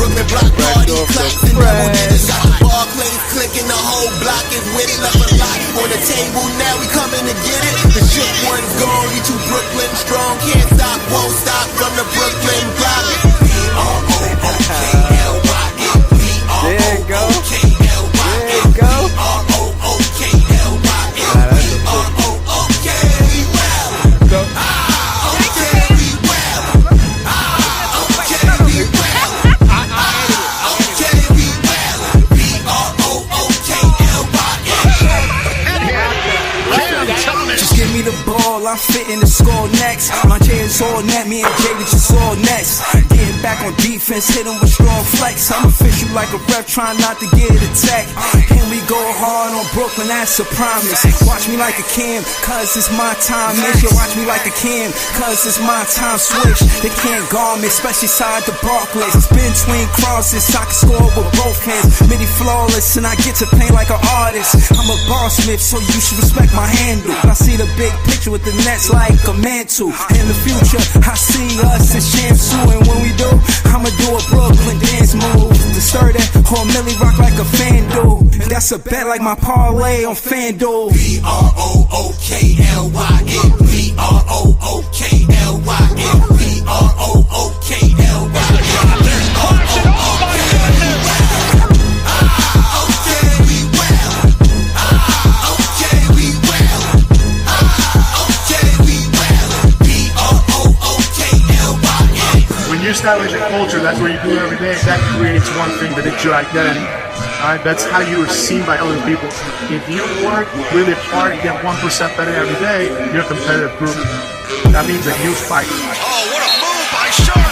Brooklyn block party claps and double digits. Got the Barclays clicking, the whole block is with it. Left a lot on the table, now we coming to get it. The shook one's gone, we too Brooklyn strong. Can't stop, won't stop from the Brooklyn block. B-R-O-O-K-L-Y-N. B-R-O-O-K-L-Y-N. I'm fitting the score next. My J is all net, me and Jay is just all next. Getting back on defense, hit him with strong flex. I'm official like a ref, trying not to get attacked. And we go hard on Brooklyn, that's a promise. Watch me like a Cam, cause it's my time. Make sure watch me like a Cam, cause it's my time. Switch, they can't guard me, especially side the Barclays. Spin between crosses, I can score with both hands. Midi flawless, and I get to paint like an artist. I'm a boss smith, so you should respect my handle. I see the big picture with the nets like a mantle. In the future, I see us as champs too. And when we do, I'ma do a Brooklyn dance move. The sturdy or Millie rock like a fan do. And that's a bet like my parlay on FanDuel. B-R-O-O-K-L-Y-N. B-R-O-O-K-L-Y-N. B-R-O-O-K-L-Y-N. You establish a culture, that's what you do every day. That creates one thing, that it's your identity. Alright, that's how you are seen by other people. If you work really hard and get 1% better every day, you're a competitive group. That means that you fight. Oh, what a move by Sharp,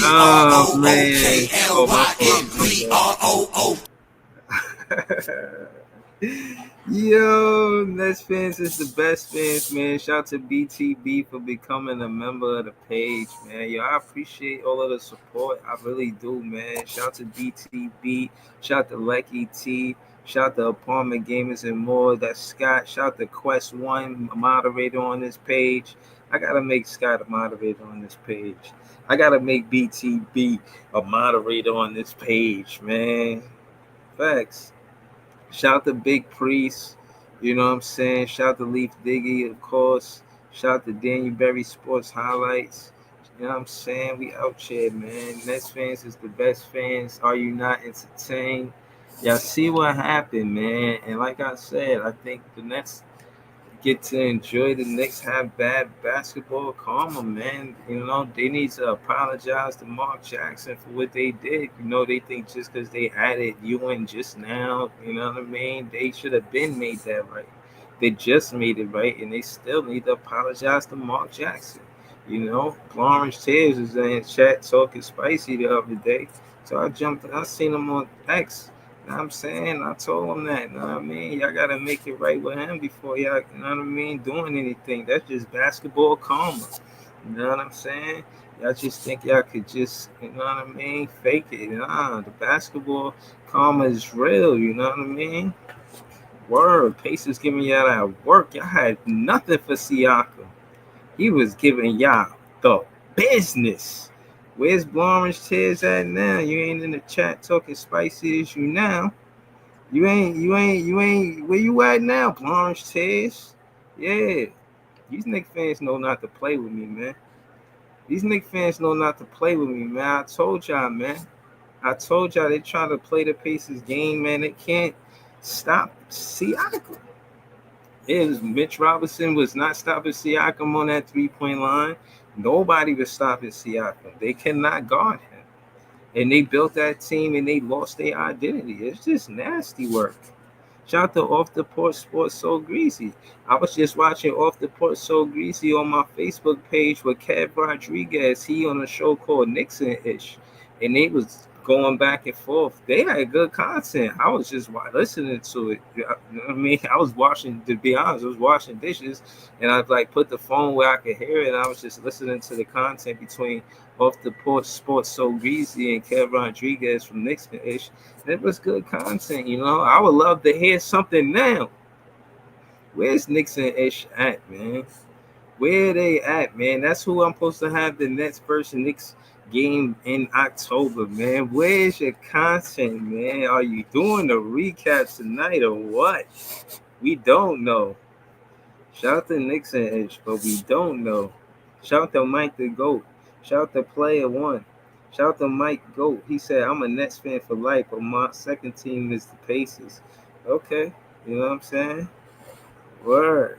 Oh man. Yo, Nets fans is the best fans, man. Shout out to BTB for becoming a member of the page, man. Yo, I appreciate all of the support. I really do, man. Shout out to BTB. Shout out to Lecky T. Shout out to Apartment Gamers and more. That's Scott. Shout out to Quest One, a moderator on this page. I gotta make Scott a moderator on this page. I gotta make BTB a moderator on this page, man. Facts. Shout out to Big Priest, you know what I'm saying? Shout out to Leaf Diggy, of course. Shout out to Daniel Berry Sports Highlights. You know what I'm saying? We out here, man. Nets fans is the best fans. Are you not entertained? Y'all see what happened, man. And like I said, I think the Nets get to enjoy the Knicks have bad basketball karma, man. You know, they need to apologize to Mark Jackson for what they did. You know, they think just because they added Ewing just now, you know what I mean? They should have been made that right. They just made it right, and they still need to apologize to Mark Jackson. You know, Lawrence Tears was in the chat talking spicy the other day. So I seen him on X. You know what I'm saying? I told him that, you know what I mean? Y'all got to make it right with him before y'all, you know what I mean, doing anything. That's just basketball karma. You know what I'm saying? Y'all just think y'all could just, you know what I mean, fake it. Nah, the basketball karma is real, you know what I mean? Word, Pacers giving y'all that work. Y'all had nothing for Siakam. He was giving y'all the business. Where's Lawrence Tears at now? You ain't in the chat talking spicy as you now. You ain't. Where you at now, Lawrence Tears? Yeah. These Knicks fans know not to play with me, man. These Knicks fans know not to play with me, man. I told y'all, man. I told y'all they try to play the Pacers game, man. They can't stop Siakam. Mitch Robinson was not stopping Siakam on that three-point line. Nobody was stopping Siakam. They cannot guard him. And they built that team and they lost their identity. It's just nasty work. Shout out to Off the Porch Sports So Greasy. I was just watching Off the Porch So Greasy on my Facebook page with Kev Rodriguez. He on a show called Nixon-ish. And they was going back and forth. They had good content. I was just listening to it. You know what I mean? I was washing, to be honest, I was washing dishes, and I like put the phone where I could hear it, and I was just listening to the content between Off the Porch Sports So Greasy and Kev Rodriguez from Nixon-ish. It was good content, you know. I would love to hear something now. Where's Nixon-ish at, man? Where they at, man? That's who I'm supposed to have the Nets versus Knicks game in October, man. Where's your content, man? Are you doing the recaps tonight or what? We don't know. Shout out to Knicks and Ish, but we don't know. Shout out to Mike the GOAT. Shout out to Player One. Shout out to Mike GOAT. He said, I'm a Nets fan for life, but my second team is the Pacers. Okay, you know what I'm saying? Word.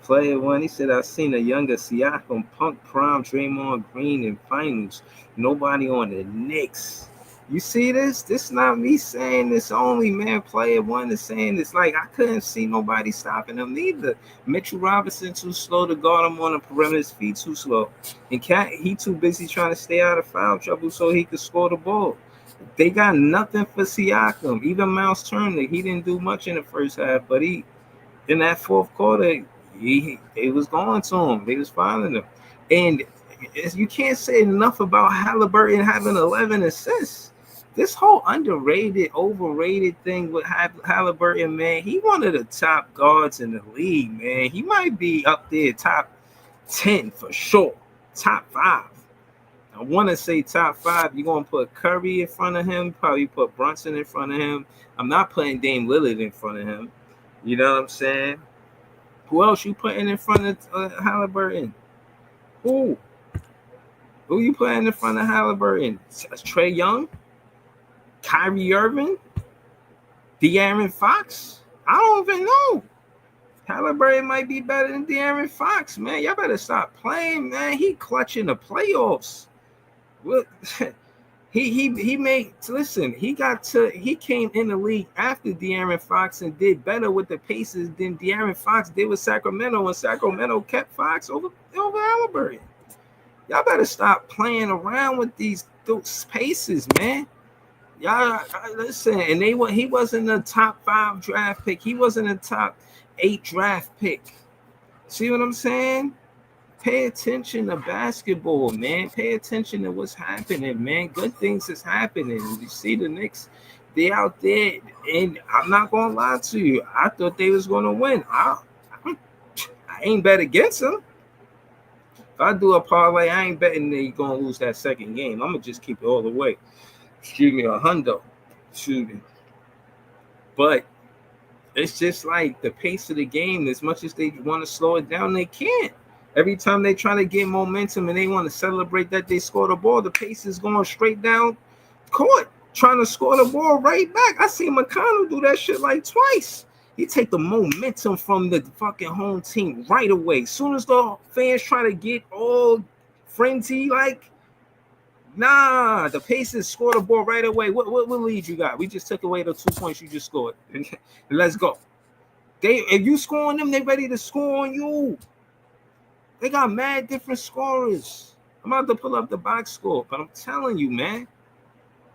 Player One, he said, I've seen a younger Siakam, Punk, Prime, Draymond Green in finals. Nobody on the Knicks. You see this? This not me saying this only, man. Player One is saying this. Like, I couldn't see nobody stopping him either. Mitchell Robinson too slow to guard him on the perimeter. His feet too slow. And he too busy trying to stay out of foul trouble so he could score the ball. They got nothing for Siakam. Even Miles Turner, he didn't do much in the first half, but he in that fourth quarter, they was going to him. They was finding him. And you can't say enough about Halliburton having 11 assists. This whole underrated, overrated thing with Halliburton, man, he one of the top guards in the league, man. He might be up there top 10 for sure. Top 5. I want to say top 5. You're going to put Curry in front of him. Probably put Brunson in front of him. I'm not putting Dame Lillard in front of him. You know what I'm saying? Who else you putting in front of Halliburton? Who you putting in front of Halliburton? Trae Young? Kyrie Irving? De'Aaron Fox? I don't even know. Halliburton might be better than De'Aaron Fox, man. Y'all better stop playing, man. He clutching the playoffs. What? He made, listen, he came in the league after De'Aaron Fox and did better with the Pacers than De'Aaron Fox did with Sacramento, and Sacramento kept Fox over Halliburton. Y'all better stop playing around with those Pacers, man. Y'all listen, and he wasn't a top 5 draft pick. He wasn't a top 8 draft pick. See what I'm saying? Pay attention to basketball, man. Pay attention to what's happening, man. Good things is happening. You see the Knicks, they out there, and I'm not gonna lie to you. I thought they was gonna win. I ain't bet against them. If I do a parlay, I ain't betting they gonna lose that second game. I'm gonna just keep it all the way. Excuse me, a hundo. Shooting. But it's just like the pace of the game, as much as they want to slow it down, they can't. Every time they try to get momentum and they want to celebrate that they scored a ball, the pace is going straight down court, trying to score the ball right back. I seen McConnell do that shit like twice. He take the momentum from the fucking home team right away. As soon as the fans try to get all frenzy, like, nah, the Pacers scored the ball right away. What lead you got? We just took away the 2 points you just scored. Let's go. If you score on them, they ready to score on you. They got mad different scorers. I'm about to pull up the box score, but I'm telling you, man,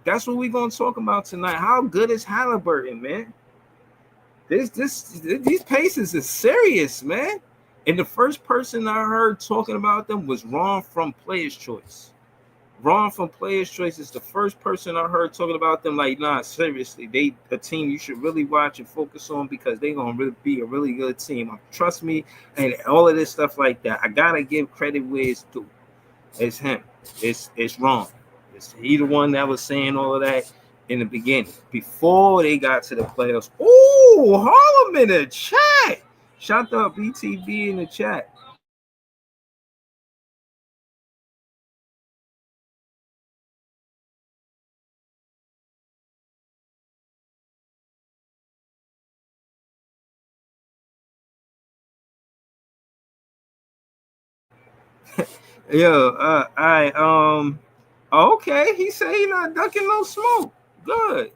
that's what we're going to talk about tonight. How good is Halliburton, man? These Pacers is serious, man. And the first person I heard talking about them was Ron from Players Choice. Ron from Players Choice is the first person I heard talking about them. Like, nah, seriously, they a team you should really watch and focus on because they're gonna really be a really good team. Trust me, and all of this stuff like that. I gotta give credit where it's due. It's him. It's Ron. He the one that was saying all of that in the beginning before they got to the playoffs. Ooh, Harlem in the chat. Shout out BTB in the chat. Yo, okay. He said he not ducking no smoke. Good.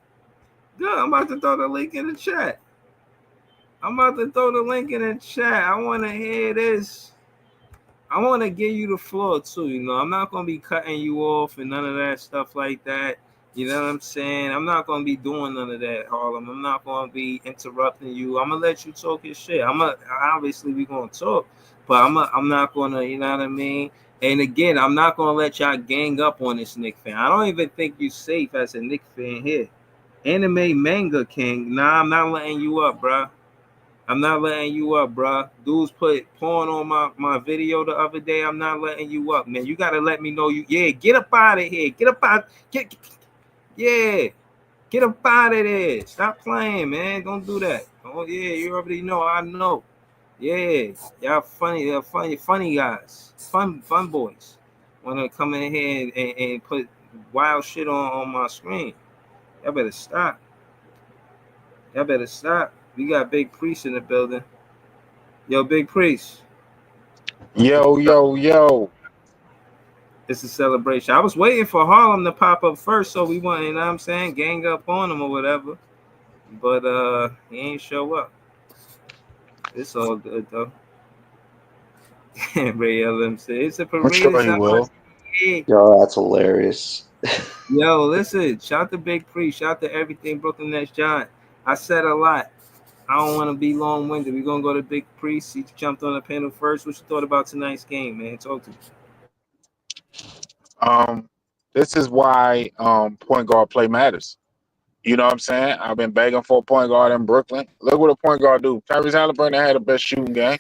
I'm about to throw the link in the chat. I want to hear this. I want to give you the floor too. You know, I'm not gonna be cutting you off and none of that stuff like that. You know what I'm saying? I'm not gonna be doing none of that, Harlem. I'm not gonna be interrupting you. I'm gonna let you talk your shit. Obviously we gonna talk, but I'm not gonna, you know what I mean? And again, I'm not gonna let y'all gang up on this Knick fan. I don't even think you safe as a Knick fan here. Anime manga king. Nah, I'm not letting you up, bro. I'm not letting you up, bruh. Dudes put porn on my video the other day. I'm not letting you up, man. You gotta let me know you. Yeah, get up out of here. Get up out. Yeah, get up out of there. Stop playing, man. Don't do that. Oh yeah, you already know. I know. Yeah, y'all funny. Y'all funny guys. Fun boys. Wanna come in here and put wild shit on my screen. Y'all better stop. Y'all better stop. We got Big Priest in the building. Yo, Big Priest. Yo, yo, yo. It's a celebration. I was waiting for Harlem to pop up first, so we want, you know what I'm saying, gang up on him or whatever. But he ain't show up. It's all good though. Ray LM said it's a I'm parade sure he inside my will. head. Yo, that's hilarious. Yo, listen, shout to Big Priest, shout to everything Brooklyn Nets Giant. I said a lot. I don't want to be long-winded. We're gonna go to Big Priest. He jumped on the panel first. What you thought about tonight's game, man? Talk to me. This is why point guard play matters. You know what I'm saying? I've been begging for a point guard in Brooklyn. Look what a point guard do. Tyrese Halliburton had the best shooting game,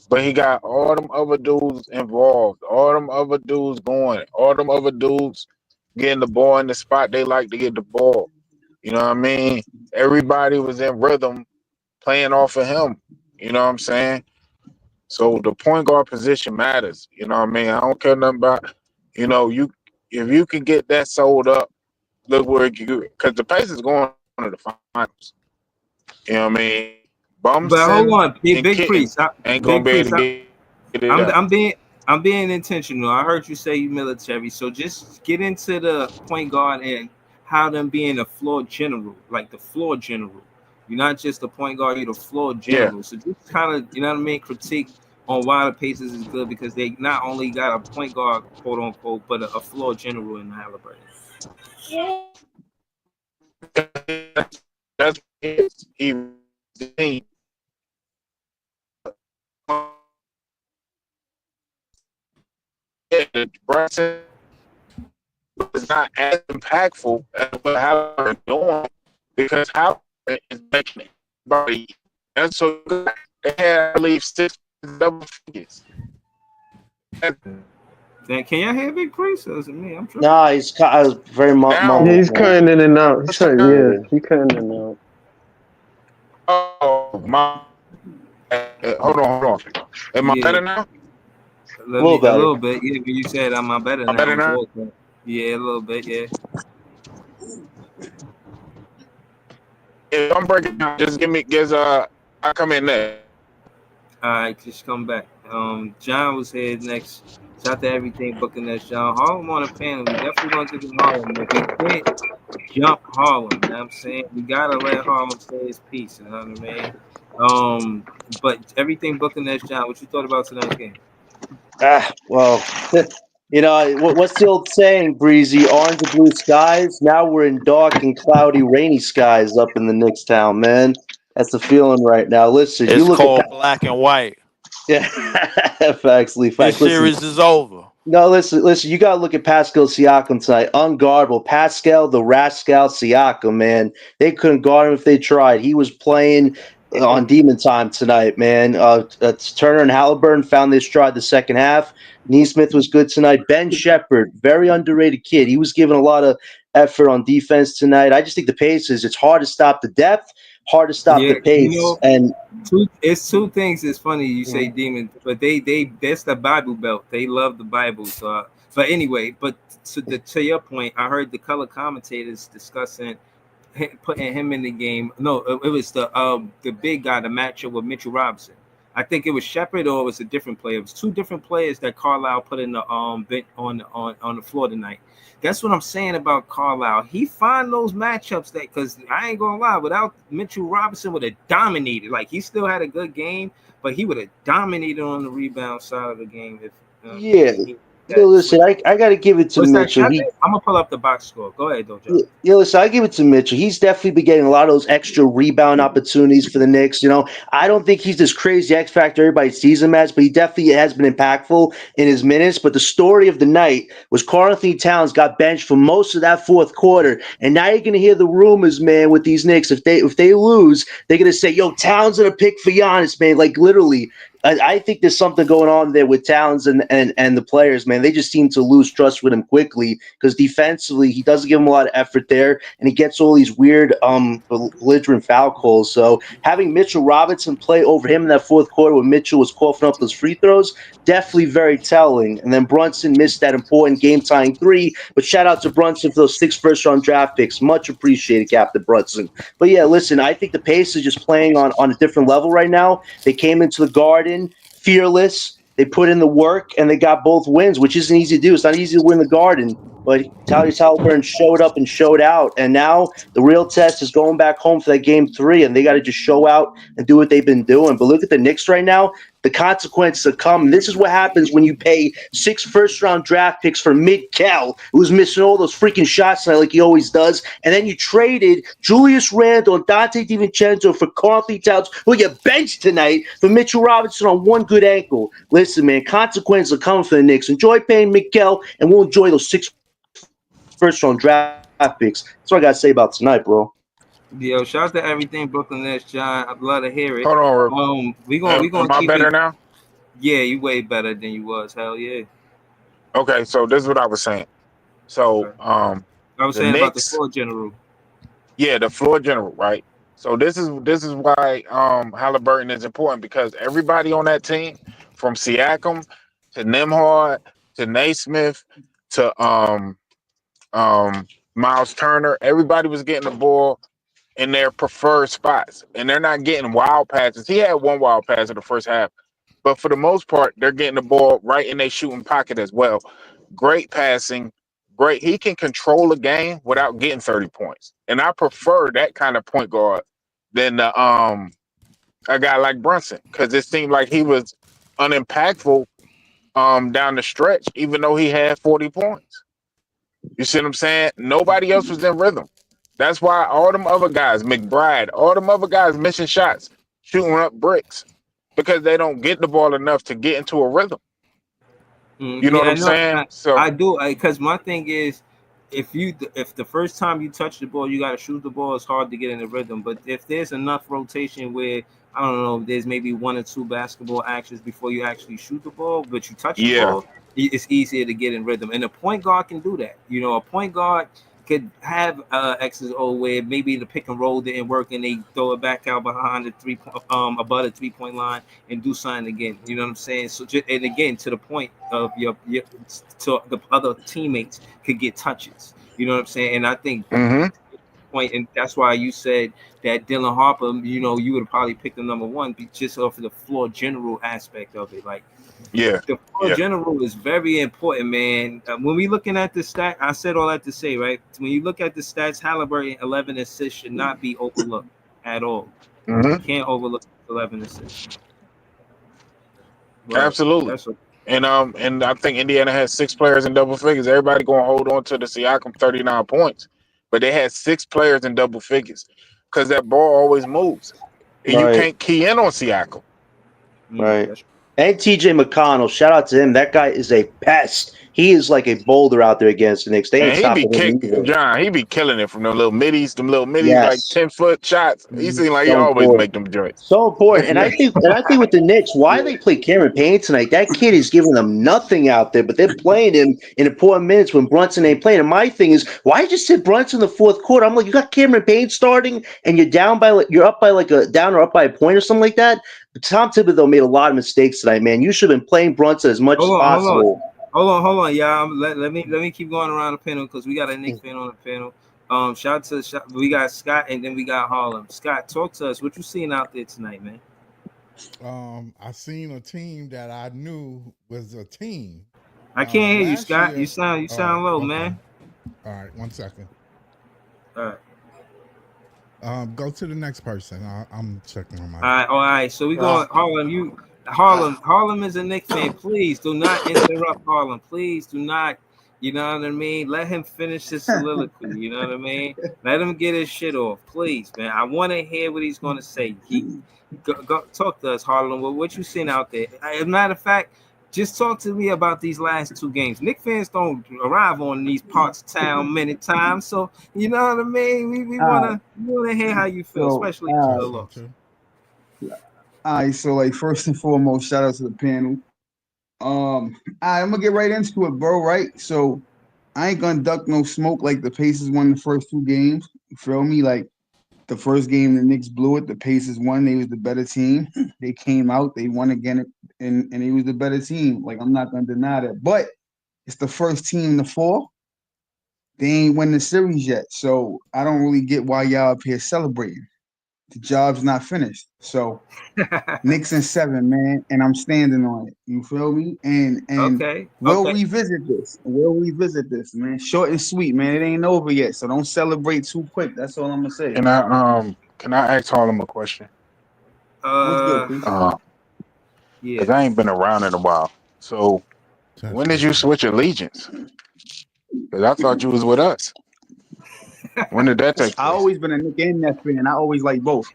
but he got all them other dudes involved, all them other dudes going, all them other dudes getting the ball in the spot they like to get the ball. You know what I mean? Everybody was in rhythm playing off of him. You know what I'm saying? So the point guard position matters. You know what I mean? I don't care nothing about, you if you can get that sold up, look where you because the Pacers going to the finals. You know what I mean? But hold Bumson on, and Big Kitten Priest, ain't gonna Big be able Priest. to get it I'm up. I'm being I'm being intentional. I heard you say you military, so just get into the point guard and how them being the floor general, like the floor general. You're not just the point guard, you're the floor Yeah. general. So just kind of, you know what I mean, critique on why the Pacers is good because they not only got a point guard, quote unquote, but a floor general in Halliburton. That's he Brunson is not as impactful as what Halliburton doing because Halliburton is making everybody. And so they had, I believe, 6 double figures. Then can y'all hear Big Priest? Or is it me? I'm tripping. Nah, I was very Now, Yeah, he's mumbling. cutting in and out. He's cutting, yeah, Yeah. he cutting in and out. oh my, hold on. Am I Yeah, better now? A little a better. little bit. Yeah, but you said am I better I'm now? better It was now. awesome. Yeah, a little bit. Yeah. If I'm breaking down, just I come in there. All right, just come back. John was here next. Shout to everything booking that John Harlem on the panel. We definitely gonna get to Harlem, but we can't jump Harlem. You know what I'm saying? We gotta let Harlem say his piece. You know what I mean? But everything booking that John. What you thought about tonight's game? Well, what's the old saying, Breezy? Orange and blue skies. Now we're in dark and cloudy, rainy skies up in the Knicks town, man. That's the feeling right now. Listen, you It's look at called black and white. yeah, facts, Lee. This Facts. Listen, series is over. no, listen. You gotta look at Pascal Siakam tonight. Unguardable. Pascal the Rascal Siakam, man. They couldn't guard him if they tried. He was playing on demon time tonight, man. Turner and Halliburton found their stride the second half. Neesmith was good tonight. Ben Shepherd, very underrated kid. He was given a lot of effort on defense tonight. I just think the Pacers. It's hard to stop the depth, hard to stop Yeah, the pace, and it's two things. It's funny you say demon, but they that's the Bible belt. They love the Bible. So, but anyway, but to your point, I heard the color commentators discussing putting him in the game. No, it was the big guy, the matchup with Mitchell Robinson. I think it was Shepard or it was a different player. It was two different players that Carlisle put in the on the floor tonight. That's what I'm saying about Carlisle. He find those matchups that because I ain't gonna lie, without Mitchell Robinson would have dominated. Like he still had a good game, but he would have dominated on the rebound side of the game if yeah. Yo, listen, I got to give it to What's that? Mitchell. I'm gonna pull up the box score. Go ahead, though, John. Yeah, listen, I give it to Mitchell. He's definitely been getting a lot of those extra rebound opportunities for the Knicks. I don't think he's this crazy X factor everybody sees him as, but he definitely has been impactful in his minutes. But the story of the night was Karl Anthony Towns got benched for most of that fourth quarter, and now you're gonna hear the rumors, man, with these Knicks. If they lose, they're gonna say, "Yo, Towns in a pick for Giannis, man." Like literally. I think there's something going on there with Towns and the players, man. They just seem to lose trust with him quickly because defensively he doesn't give him a lot of effort there, and he gets all these weird belligerent foul calls. So having Mitchell Robinson play over him in that fourth quarter when Mitchell was coughing up those free throws, definitely very telling. And then Brunson missed that important game-tying three, but shout out to Brunson for those 6 first-round draft picks. Much appreciated, Captain Brunson. But yeah, listen, I think the Pacers just playing on a different level right now. They came into the Garden fearless. They put in the work and they got both wins, which isn't easy to do. It's not easy to win the Garden, but Tyrese Halliburton showed up and showed out. And now the real test is going back home for that game 3, and they got to just show out and do what they've been doing. But look at the Knicks right now. The consequences are coming. This is what happens when you pay 6 first-round draft picks for Mid-Cal, who's missing all those freaking shots tonight like he always does. And then you traded Julius Randle and Dante DiVincenzo for Karl Anthony Towns, who you benched tonight for Mitchell Robinson on one good ankle. Listen, man, consequences are coming for the Knicks. Enjoy paying Mid-Cal, and we'll enjoy those 6 first-round draft picks. That's what I got to say about tonight, bro. Yo, shout out to everything Brooklyn Nets, John. I'd love to hear it. Hold on. We gonna Am I keep better it. now? Yeah, you way better than you was. Hell yeah. Okay, so this is what I was saying. So Okay. I was the saying about the Knicks, floor general. yeah, the floor general, right? So this is why Halliburton is important because everybody on that team, from Siakam to Nembhard to Naismith to Miles Turner, everybody was getting the ball in their preferred spots, and they're not getting wild passes. He had one wild pass in the first half, but for the most part, they're getting the ball right in their shooting pocket as well. Great passing, great. He can control a game without getting 30 points, and I prefer that kind of point guard than a guy like Brunson because it seemed like he was unimpactful down the stretch, even though he had 40 points. You see what I'm saying? Nobody else was in rhythm. That's why all them other guys, McBride, all them other guys missing shots, shooting up bricks because they don't get the ball enough to get into a rhythm. You know what Yeah, I'm saying? I So do. Because my thing is, if the first time you touch the ball, you got to shoot the ball. It's hard to get in the rhythm. But if there's enough rotation where I don't know, there's maybe 1 or 2 basketball actions before you actually shoot the ball, but you touch the yeah. ball, it's easier to get in rhythm. And a point guard can do that. A point guard could have X's O where maybe the pick and roll didn't work and they throw it back out behind the above the 3-point line and do something again. You know what I'm saying? So and again to the point of your to the other teammates could get touches. You know what I'm saying? And I think Mm-hmm. point, and that's why you said that Dylan Harper, you would have probably picked him number 1 just off of the floor general aspect of it. Like Yeah. the floor Yeah. general is very important, man. When we looking at the stat, I said all that to say, right? When you look at the stats, Halliburton 11 assists should not be overlooked at all. Mm-hmm. Can't overlook 11 assists. But Absolutely. that's what. And I think Indiana has 6 players in double figures. Everybody going to hold on to the Siakam 39 points, but they had 6 players in double figures because that ball always moves, and you Right. can't key in on Siakam. Right. That's And TJ McConnell, shout out to him. That guy is a pest. He is like a boulder out there against the Knicks. They ain't And he be stopping him either. John. He be killing it from them little middies, like Yes. 10-foot shots. He seems like he So always important. make them joints. So important. And I think with the Knicks, why they play Cameron Payne tonight, that kid is giving them nothing out there, but they're playing him in important minutes when Brunson ain't playing. And my thing is, why just sit Brunson in the fourth quarter? I'm like, you got Cameron Payne starting and you're up by like a down or up by a point or something like that. But Tom Thibodeau made a lot of mistakes tonight, man. You should have been playing Brunson as much as possible. Hold on, y'all. Let me keep going around the panel because we got a Knicks fan on the panel. We got Scott and then we got Harlem. Scott, talk to us. What you seeing out there tonight, man? I seen a team that I knew was a team. I can't hear you, Last Scott. year- You sound low, okay. man. All right, 1 second. All right. Go to the next person. I'm checking on my. All right. So we going Harlem. Harlem is a Knicks fan. Please do not interrupt Harlem. Please do not. You know what I mean? Let him finish his soliloquy. You know what I mean? Let him get his shit off, please, man. I want to hear what he's going to say. Go talk to us, Harlem. What you seen out there? As a matter of fact, just talk to me about these last two games. Knicks fans don't arrive on these parts of town many times, so you know what I mean. We wanna hear how you feel, So, especially after the So loss. too. all right. So, like, first and foremost, shout out to the panel. I'm gonna get right into it, bro. Right. So, I ain't gonna duck no smoke. Like the Pacers won the first two games. You feel me? Like the first game, the Knicks blew it. The Pacers won. They was the better team. They came out. They won again, and they was the better team. Like I'm not gonna deny that. But it's the first team to fall. They ain't win the series yet, so I don't really get why y'all up here celebrating. The job's not finished. So Knicks in 7, man, and I'm standing on it. You feel me? And Okay, we'll okay. revisit this. We'll revisit this, man. Short and sweet, man. It ain't over yet, so don't celebrate too quick. That's all I'm gonna say. Can I ask Harlem a question? What's good, Uh, Chris? yeah. Because I ain't been around in a while. So when did you Touchdown. switch allegiance? Because I thought you was with us. When did that take I place? always been a Knicks and Nets fan. I always like both.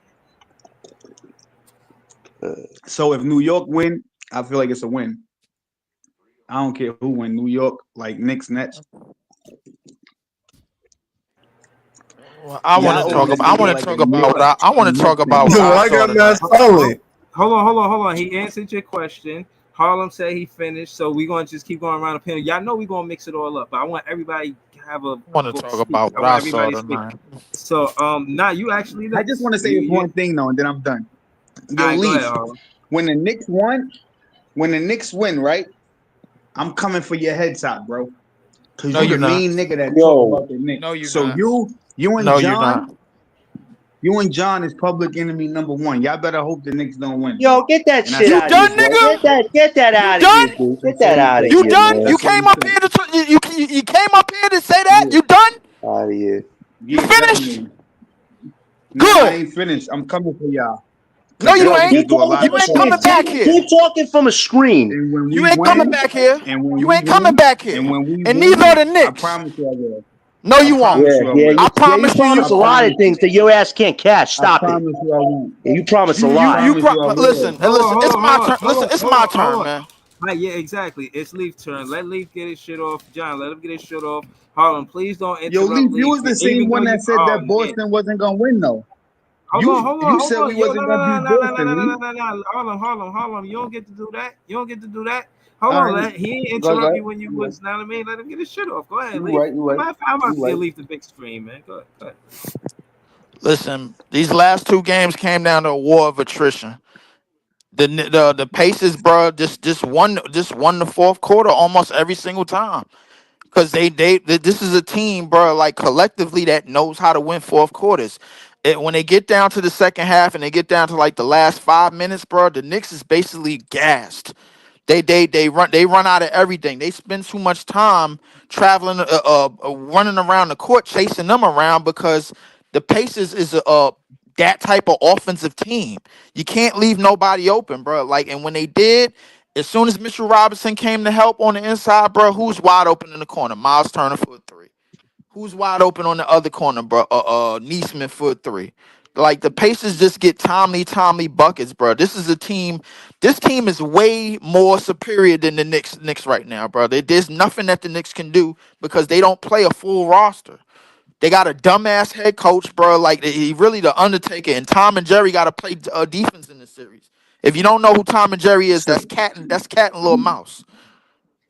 So if New York win, I feel like it's a win. I don't care who win. New York, like Knicks, Nets. Well, I want Y'all to talk always about. I treat it want to like a talk about what Knicks I want to and talk Nets about fan. what Yo, I I saw got mad tonight. silent. Hold on. He answered your question. Harlem said he finished, so we're gonna just keep going around the panel. Y'all know we're gonna mix it all up, but I want everybody to have a I want to talk speak. about I what want I saw everybody to speak. tonight. So now you actually I just next. want to say this one thing though, and then I'm done. All Yo, right, go ahead, Leaf. Harlem. When the Knicks win, right? I'm coming for your head top, bro. Cause No, you you're the not. main nigga that talk Yo, about the Knicks. No, you're So not. you and No, you're not. John is public enemy number one. Y'all better hope the Knicks don't win. yo, get that And I shit You said out of here, done, that. bro. nigga? Get that You out of here, done? dude. Get That's that all he out of said. You here, done? man. You That's what came he up said. here you came up here to say that? Yeah, You done? Out of here. You yeah, finished? definitely. Nah, I Good. ain't finished. I'm coming for y'all. No, Cause you y'all Yo, ain't. niggas keep do a talking lot from You of a ain't screen. coming talking. back here. Keep talking from a screen. And when You we ain't coming win, back here. and when You we ain't coming win, back and here. when we And neither win, are the I Knicks. promise you I will. No, I you won't. promise Yeah, you I yeah, will. I you promise you, you I promise a won't. lot of promise things you. that your ass can't cash. I Stop it. promise you I won't. Yeah, you promise a You I you lot. you promise pro- you I will. listen and listen. It's my turn. Listen, it's my turn, Hold on. man. Right, yeah, exactly. It's Leaf turn. Let Leaf get his shit off. John, let him get his shit off. Harlem, please don't Yo, interrupt Leaf, you Leaf. was the same Even though one you, that said oh that man, Boston wasn't gonna win though. hold on, hold on, You hold said we on. Yo, no, wasn't no, gonna no, beat no, no, no, Boston, no, Leaf. no, no, no. Hold on. You don't get to do that. You don't get to do that. Hold All on, right, he ain't go interrupt ahead. you when you You right. was. Know what I mean? Let him get his shit off. Go ahead, You Leaf. right. You right. I'm about You to get right. Leaf the big screen, man. Go ahead. Listen, these last two games came down to a war of attrition. The Pacers, bro, just won the fourth quarter almost every single time. Because this is a team, bro, like collectively that knows how to win fourth quarters. When they get down to the second half and they get down to like the last 5 minutes, bro, the Knicks is basically gassed. They run out of everything. They spend too much time traveling, running around the court, chasing them around because the Pacers is that type of offensive team. You can't leave nobody open, bro. Like, and when they did, as soon as Mitchell Robinson came to help on the inside, bro, who's wide open in the corner? Miles Turner for a three. Who's wide open on the other corner, bro? Neesmith for a three. Like the Pacers just get timely buckets, bro. This is a team. This team is way more superior than the Knicks right now, bro. There's nothing that the Knicks can do because they don't play a full roster. They got a dumbass head coach, bro. Like he really the Undertaker, and Tom and Jerry got to play defense in this series. If you don't know who Tom and Jerry is, So, that's cat and little mouse.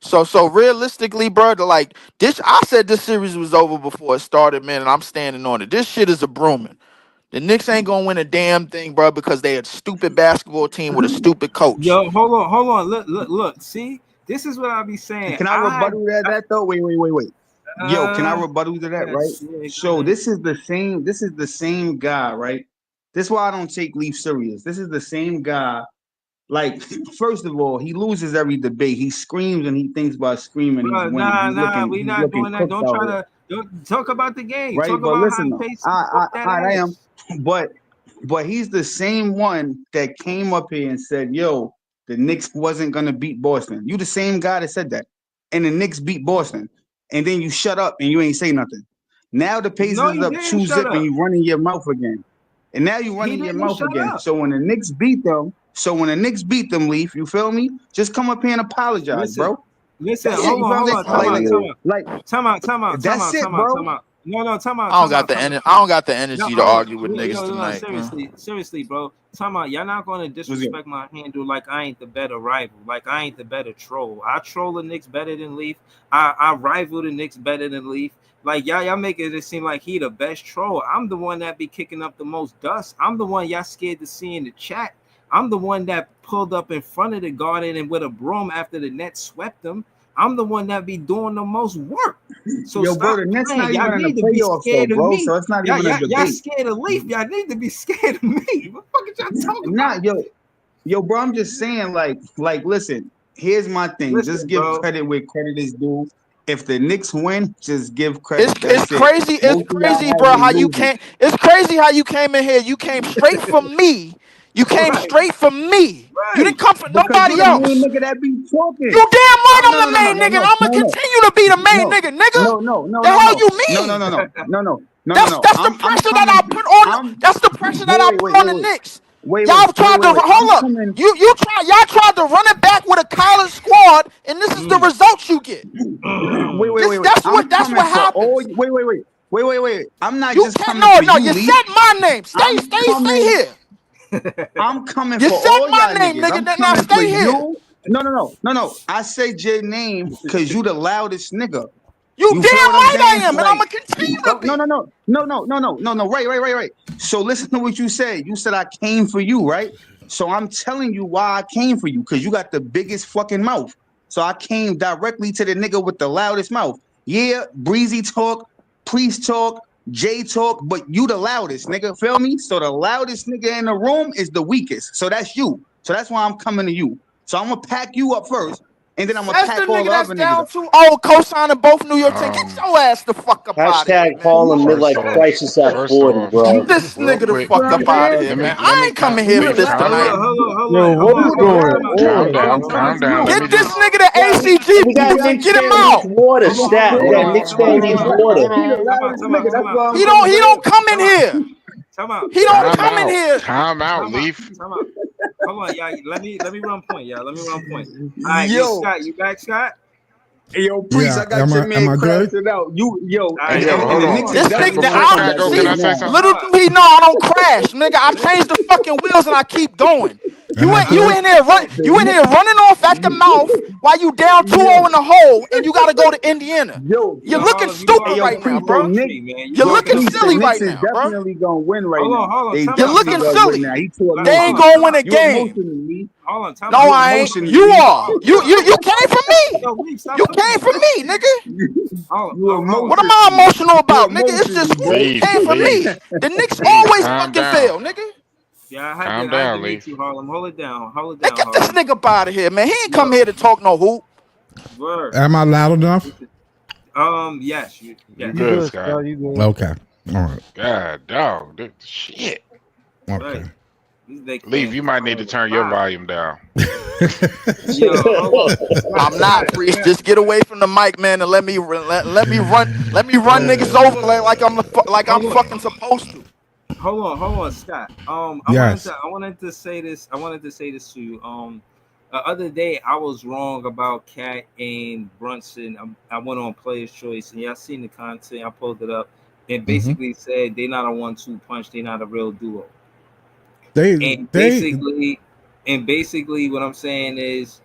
So realistically, bro, like this, I said this series was over before it started, man, and I'm standing on it. This shit is a brooming. The Knicks ain't gonna win a damn thing, bro, because they a stupid basketball team with a stupid coach. Yo, hold on. Look. See, this is what I be saying. can I rebuttal that though? Wait. Yo, can I rebuttal to that? Right. Yes, yeah, go So ahead. this is the same. This is the same guy, right? This is why I don't take Leaf serious. This is the same guy. Like, first of all, he loses every debate. He screams and he thinks about screaming. He's Bro, winning. we He's not looking doing that. cooked Don't out try here, to don't talk about the game. right? Talk But about how listen, though, Pacers whooped that I am. ass. But he's the same one that came up here and said, "Yo, the Knicks wasn't gonna beat Boston. You the same guy that said that, and the Knicks beat Boston, and then you shut up and you ain't say nothing. Now the Pacers No, is he up didn't 2-0 shut and up. you running your mouth again, and now you He running your didn't mouth shut again. up. So when the Knicks beat them, Leaf, you feel me? Just come up here and apologize, Listen, bro. listen, That's it. hold You on, feel what hold I'm on, saying? time out, time out. Like, that's it, bro. Time out. No, time out, I don't time got out, the time out, energy. time I out. don't got the No, energy to argue with niggas no, tonight, man. seriously, bro. Time out. Y'all not gonna disrespect my handle like I ain't the better rival, like I ain't the better troll. I troll the Knicks better than Leaf. I rival the Knicks better than Leaf. Like y'all make it seem like he the best troll. I'm the one that be kicking up the most dust. I'm the one y'all scared to see in the chat. I'm the one that pulled up in front of the Garden and with a broom after the Nets swept them. I'm the one that be doing the most work. So Yo, bro, stop the Nets playing. not Y'all even in the need to be playoffs though, scared of bro. me. So it's not Y'all, even a y'all, y'all debate. scared of Leaf. Y'all need to be scared of me. What the fuck are y'all talking about? Not yo, bro. I'm just saying, like, listen. Here's my thing. Just Listen, give bro. credit where credit is due. If the Knicks win, just give credit. It's That's it. crazy. It's Most of y'all crazy, have bro. been How you losing. came? It's crazy how you came in here. You came straight for me. You came Right, straight for me. You right. didn't come for Because you nobody the main else. nigga that be You talking. damn right No, I'm no, the no, no, main no, nigga, and no, I'm gonna no, no, continue to be the main no, nigga, nigga. no, no, no, The no, hell no, you no, no, mean? no, no, no, no, no, no, That's no. that's the I'm pressure that I coming. put on. I'm That's the pressure that I put on the Knicks. wait, Y'all wait, wait, tried to wait, wait. I'm hold up. coming. Y'all tried to run it back with a college squad, and this is the results you get. Wait, wait, This wait, wait. that's I'm what coming for all. happens. Wait, wait, wait, wait, wait, wait. I'm not You just can't. coming for No. you, You Leaf. said my name. I'm Stay coming. here. I'm coming You for said all my y'all name, niggas. nigga. I'm Now coming for stay here. you. No, no, no, no, no. I said your name because you the loudest nigga. You You damn feel what I'm right I saying? am, and I'm Like, gonna continue to no, be. no, no, no, no, no, no, no, no. Right, right, right, right. So listen to what you said. You said I came for you, right? So I'm telling you why I came for you because you got the biggest fucking mouth. So I came directly to the nigga with the loudest mouth. Yeah, Breezy talk, Priest talk, Jay talk, but you the loudest, nigga. Feel me? So the loudest nigga in the room is the weakest. So that's you. So that's why I'm coming to you. So I'm gonna pack you up first, and then I'm gonna That's the pack all nigga the that's other niggas down up. to co-signing both New York teams. Get your ass the fuck up out of here, Hashtag man. Harlem First midlife off, crisis at first 40, off, bro. Get this real nigga the quick. You know fuck what I'm up out of saying? here, man. Let I me ain't coming here You for the Leaf, this calm tonight. down. Hold Yo, on, what You is the going loudest Calm nigga. on? down. So time out, that's Calm time down. out, Let you. Get me time this out. just nigga the ACG We got boots Young and get him Nick Stanley. needs out. water, Young stat. We hold got Stanley. Nick on. Time out, Stan Hold time needs out, on. water. Hold He the on. time out, loudest time out, nigga. time That's out, why I'm He coming don't. for He don't him. come in time out, here. time out, He don't Time come in out. here. Time out, time out, Leaf. time out. Hold on, y'all. Let me run point, y'all. Let me run point. All right, yo, Yo, Scott, you back, Scott? yo, Priest, Yeah, I got your am man I good? crashing out. All Hey, right, yo, And hold the on. Knicks is This definitely nigga, gonna Before come I back Scott go, to can see. win I say now. something? Little do he know I don't crash, nigga. I change the fucking wheels and I keep going. Am I You good? in here run. The You in here running off at the mouth while you down 2-0 in Yo, the hole, and you got to go to Indiana. yo, You're Yo, looking Harlem, you hey, stupid yo, right barking up now, the Priest, the bro. wrong Knicks, tree, man. You You're yo, barking looking up Priest, the the silly wrong right Knicks tree. is now, bro. definitely gonna win right now. Hold on, They time You're out, definitely time looking out. gonna win silly. now. He too They ain't emotional. gonna win a You game. emotional, Lee. Hold on, time No, out. You I ain't. emotional, You Lee. are. You came for me. Yo, Reef, stop You playing, came for bro. me, nigga. You What am emotional. I emotional You about, nigga? It's emotional, just boy. you Leaf, came for me. Leaf, The Knicks Leaf. always Calm fucking down. fail, nigga. Yeah, Calm I had to down, meet you, Leaf. Harlem. Hold it Man, down, get this Harlem. nigga up out of here, man. He ain't come Look, here to talk no hoop. word. Am I loud enough? Yes, You yes, You good, good, Scott? Scott? You good? Okay. All right. God, dog. Shit. Okay. right. These Knicks Leaf, fans you is might need calling to it turn your fire. volume down. Yo, hold on, I'm not priest. Just get away from the mic, man, and let me let me run. Let me run niggas over like I'm hold on, fucking supposed to. hold on, Scott. Yes. I wanted to say this. I wanted to say this to you. The other day I was wrong about Cat and Brunson. I went on Player's Choice, and y'all seen the content. I pulled it up and Hmm. basically said they not a 1-2 punch. They not a real duo. They And they basically, what I'm saying is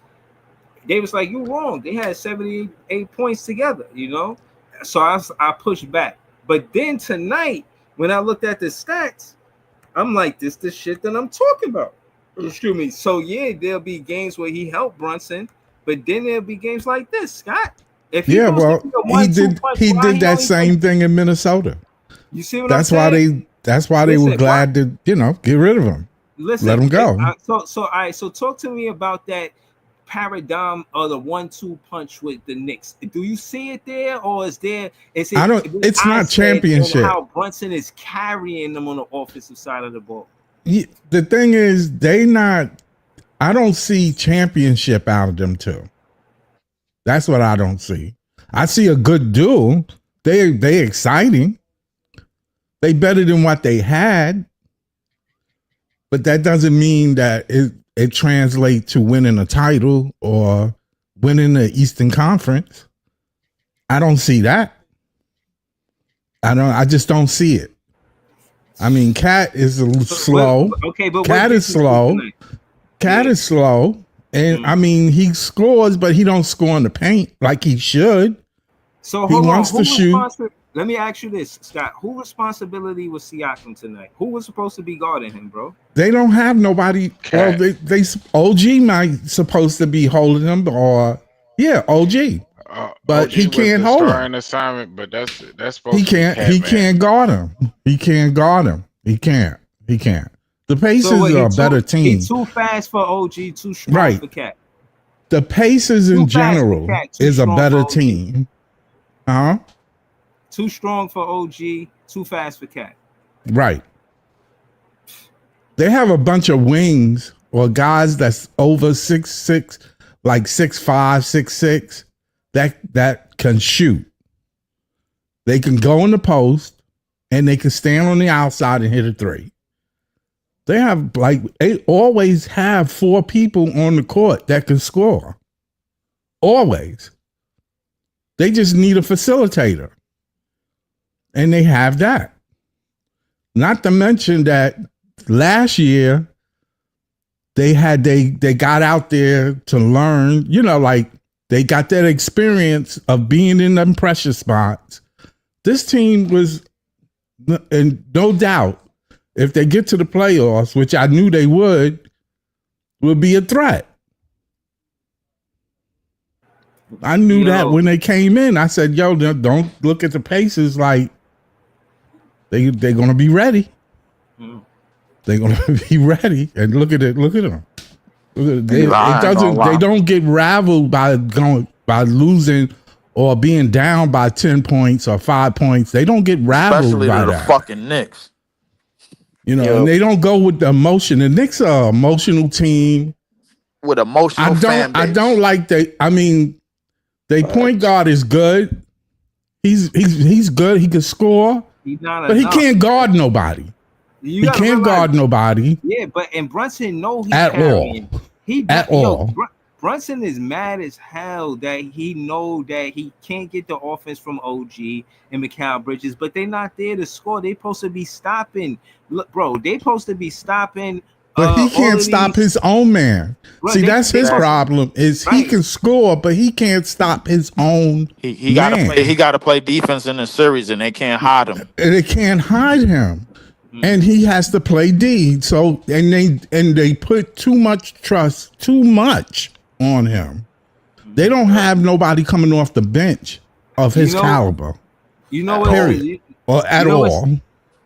they was like, "You wrong. They had 78 points together." So I pushed back. But then tonight, when I looked at the stats, I'm like, "This the shit that I'm talking about." Excuse me. So yeah, there'll be games where he helped Brunson, but then there'll be games like this, Scott. If he yeah, goes to well, be a 1-2 punch, he why did he that only play? same thing in Minnesota. You see what I'm That's why saying? they were Listen, why? glad to, get rid of him. Let him go. All right. So talk to me about that paradigm of the 1-2 punch with the Knicks. Do you see it there, or is I it don't what it's I not said and championship. how Brunson is carrying them on the offensive side of the ball? The thing is, I don't see championship out of them two. That's what I don't see. I see a good duel. They exciting. They better than what they had. But that doesn't mean that it translates to winning a title or winning the Eastern Conference. I don't see that. I just don't see it. I mean, Cat is slow. Okay, but Cat is slow. Cat is slow. And I mean, he scores, but he don't score in the paint like he should. So he wants to shoot. Let me ask you this, Scott. Who responsibility was Siakam tonight? Who was supposed to be guarding him, bro? They don't have nobody. Well, they OG might supposed to be holding him, or OG. But OG he can't was hold the him. starting assignment, but that's supposed He to can't. be He can't guard him. He can't guard him. He can't. The Pacers are a better team. He's too fast for OG, too strong for Cat. The Pacers in general is a better team. Huh? Too strong for OG, too fast for Cat. Right. They have a bunch of wings or guys that's over 6'6", like 6'5", 6'6", that can shoot. They can go in the post and they can stand on the outside and hit a three. They always have 4 people on the court that can score. Always. They just need a facilitator. And they have that. Not to mention that last year they got out there to learn, they got that experience of being in them pressure spots. This team was, and no doubt, if they get to the playoffs, which I knew they would be a threat. I knew that when they came in. I said, don't look at the Pacers like they're going to be ready. They're going to be ready. And look at it. Look at them. They don't get raveled by losing or being down by 10 points or 5 points. They don't get raveled Especially by to the that. fucking Knicks. And they don't go with the emotion. The Knicks are an emotional team. With emotional fan base. I don't like they point guard is good. He's good. He can score. But he can't guard nobody. He can't guard nobody. Yeah, but Brunson he's at carrying. all. Brunson is mad as hell that he know that he can't get the offense from OG and Mikal Bridges, but they're not there to score. They supposed to be stopping. Look, bro, they supposed to be stopping. But he can't stop his own man. Bro, that's his problem. He can score, but he can't stop his own. He got to play defense in the series, and they can't hide him. And they can't hide him. And he has to play D. So they put too much trust on him. They don't have nobody coming off the bench of his caliber. You know what? Period. Or at all.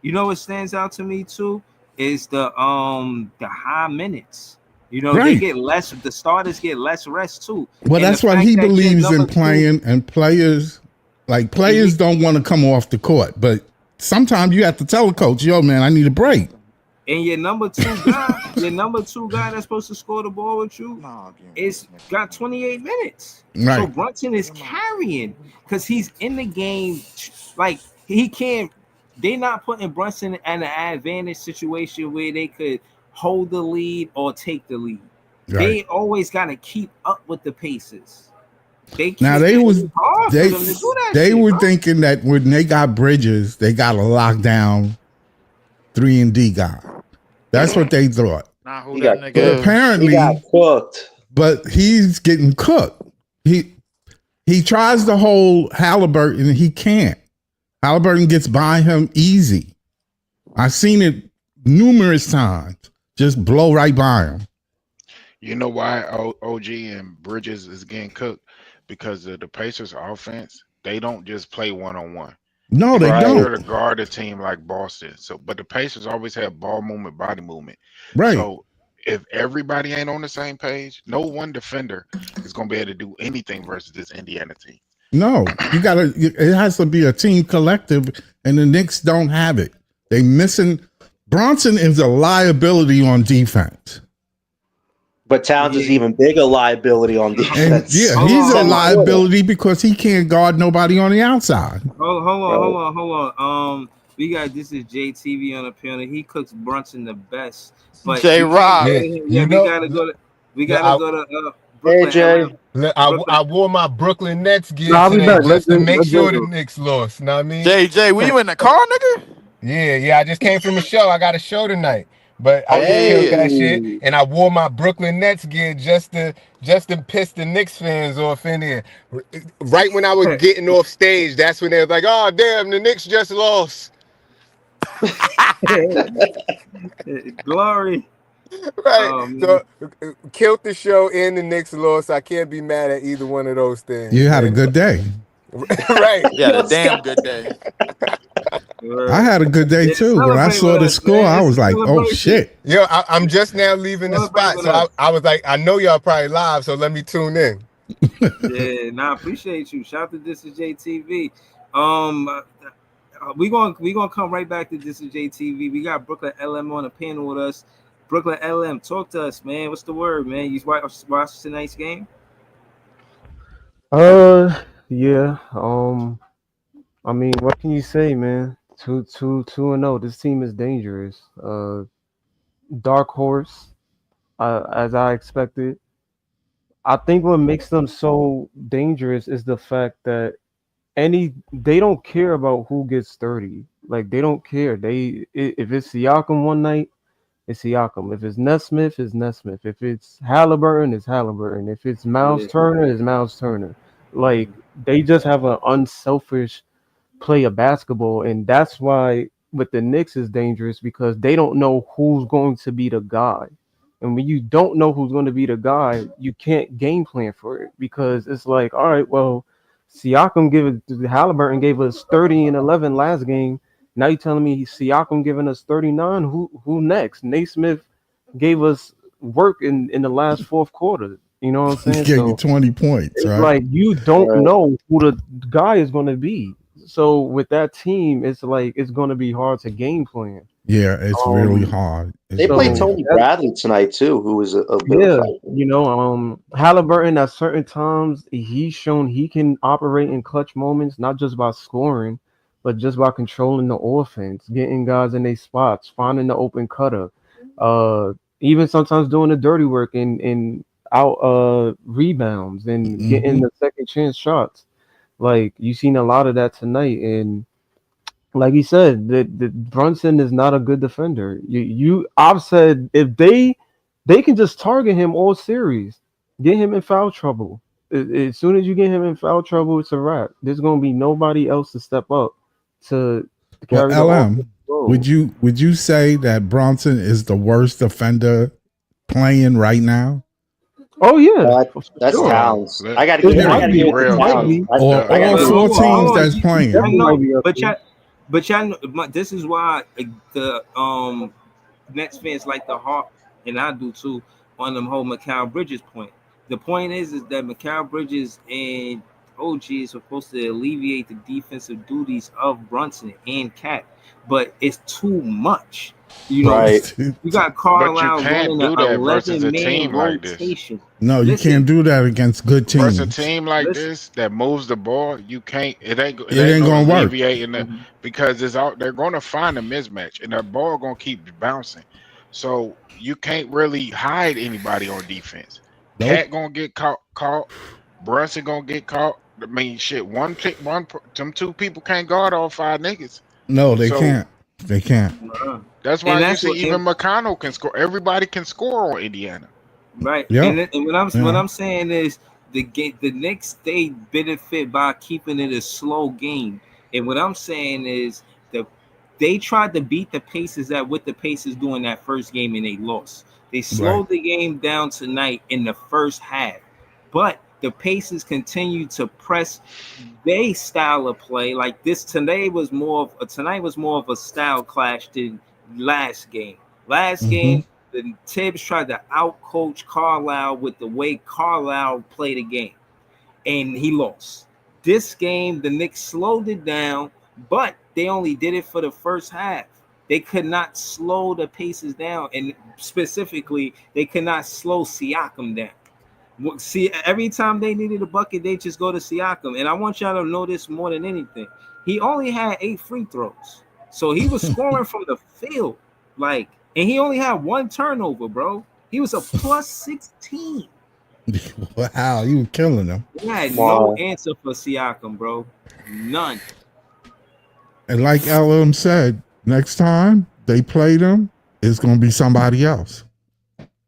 You know what stands out to me too is the high minutes. They get less. The starters get less rest too. Well, that's what he believes in playing, and players don't want to come off the court, but sometimes you have to tell a coach, "Yo, man, I need a break." And your number two guy that's supposed to score the ball with you got 28 minutes. Right. So Brunson is carrying because he's in the game. Like he can't. They're not putting Brunson in an advantage situation where they could hold the lead or take the lead. Right. They always got to keep up with the paces. They were thinking that when they got Bridges, they got a lockdown 3-and-D guy. That's what they thought. Apparently, he got cooked. But he's getting cooked. He tries to hold Halliburton and he can't. Halliburton gets by him easy. I've seen it numerous times. Just blow right by him. You know why OG and Bridges is getting cooked? Because of the Pacers offense, they don't just play one-on-one. No, they don't. They're to guard a team like Boston. But the Pacers always have ball movement, body movement. Right. So if everybody ain't on the same page, no one defender is going to be able to do anything versus this Indiana team. No, it has to be a team collective, and the Knicks don't have it. They missing. Bronson is a liability on defense. But Towns is Yeah. even bigger liability on And defense. yeah, Hold he's on, a hold on. liability because he can't guard nobody on the outside. Hold Right. on. We got this is JTV on the panel. He cooks Brunson the best, but J we can't Rock. go Yeah, to him. Yeah, you know, we look, gotta go to Hey, Brooklyn, Jay. LM, I Brooklyn. wore my Brooklyn Nets gear Nah, I'll be today back. just to make Let Jay sure the go. Knicks lost. Know what I mean? JJ, were you in the car, nigga? Yeah. I just came from a show. I got a show tonight, but I Oh yeah, just yeah, killed yeah. that shit, Hey. and I wore my Brooklyn Nets gear just to piss the Knicks fans off in here. Right when I was getting off stage, that's when they was like, "Oh damn, the Knicks just lost." Glory. Right. Man. So killed the show and the Knicks lost. I can't be mad at either one of those things, You had a man. good day. Right. You had a Yo, damn Scott. good day. I had a good day Yeah, too. When I celebrate saw with the us, score, man. I It's a was like, "Oh celebration. shit!" Yo, I'm just now leaving the Celebrate spot, with so us. I was like, I know y'all probably live, so let me tune in. Yeah, nah, appreciate you. Shout out to This Is JTV. We gonna come right back to This Is JTV. We got Brooklyn LM on the panel with us. Brooklyn LM, talk to us, man. What's the word, man? You watch tonight's game? Yeah. I mean, what can you say, man? 2-0. This team is dangerous. Dark horse, as I expected. I think what makes them so dangerous is the fact that they don't care about who gets 30. Like they don't care. If it's Siakam one night, it's Siakam. If it's Nesmith, it's Nesmith. If it's Halliburton, it's Halliburton. If it's Miles Yeah. Turner, it's Miles Turner. Like they just have an unselfish play of basketball, and that's why with the Knicks is dangerous because they don't know who's going to be the guy. And when you don't know who's going to be the guy, you can't game plan for it because it's like, all right, well, Halliburton gave us 30 and 11 last game. Now you're telling me Siakam giving us 39. Who next? Naismith gave us work in the last fourth quarter. You know what I'm He saying? gave you So 20 points, it's right? like you don't Right. know who the guy is going to be. So with that team, it's like it's going to be hard to game plan. Yeah, it's really Um, hard. They It's played really so hard. Tony that Bradley tonight too, who was a bit of a yeah, fighter. Halliburton at certain times he's shown he can operate in clutch moments, not just by scoring, but just by controlling the offense, getting guys in their spots, finding the open cutter, even sometimes doing the dirty work and out rebounds and getting Hmm. the second chance shots. Like you seen a lot of that tonight, and like he said, that Brunson is not a good defender. I've said if they can just target him all series, get him in foul trouble. As soon as you get him in foul trouble, it's a wrap. There's gonna be nobody else to step up to Well, carry the offense LM, load. would you say that Bronson is the worst defender playing right now, Oh yeah, Uh, for that's sure. Well, Towns. I got to give. It I let's got might to be give be. it to It real might Towns. though. be. or I got all to But give it four to teams Towns. that's He I playing? definitely know, might be up but there. this is why the Nets fans like the Hawk, and I do too, on them whole Mikal Bridges point. The point is that Mikal Bridges and OG is supposed to alleviate the defensive duties of Brunson and Cat, but it's too much. You know, Right. you got But you Carlisle can't running an do that versus a 11-man team like this. rotation. No, you Listen, can't do that against good Versus a teams. team like listen. this that moves the ball, you can't. It It ain't ain't no gonna work. alleviating it Mhm. because it's all they're going to find a mismatch and the ball going to keep bouncing. So you can't really hide anybody on defense. Nope. Cat gonna get caught. Brunson gonna get caught. I mean, shit. Them two people can't guard all five niggas. No, they So can't. They can't. Uh, that's why and you that's see what. even McConnell can score. Everybody can score on Indiana. Right, Yep. and what Yeah. I'm saying is the Knicks they benefit by keeping it a slow game, and what I'm saying is they tried to beat the Pacers at what the Pacers doing that first game and they lost. They Right. slowed the game down tonight in the first half, but the Pacers continued to press their style of play. Like this tonight was more of a style clash than last game. Last Hmm. game, the Tibbs tried to outcoach Carlisle with the way Carlisle played the game, and he lost. This game, the Knicks slowed it down, but they only did it for the first half. they could not slow the Pacers down, and specifically, they could not slow Siakam down. See, every time they needed a bucket, they just go to Siakam. And I want y'all to know this more than anything. He only had 8 free throws. So he was scoring from the field. And he only had 1 turnover, bro. He was a plus 16. Wow, you were killing them. He had no answer for Siakam, bro. None. And like LM said, next time they play them, it's going to be somebody else.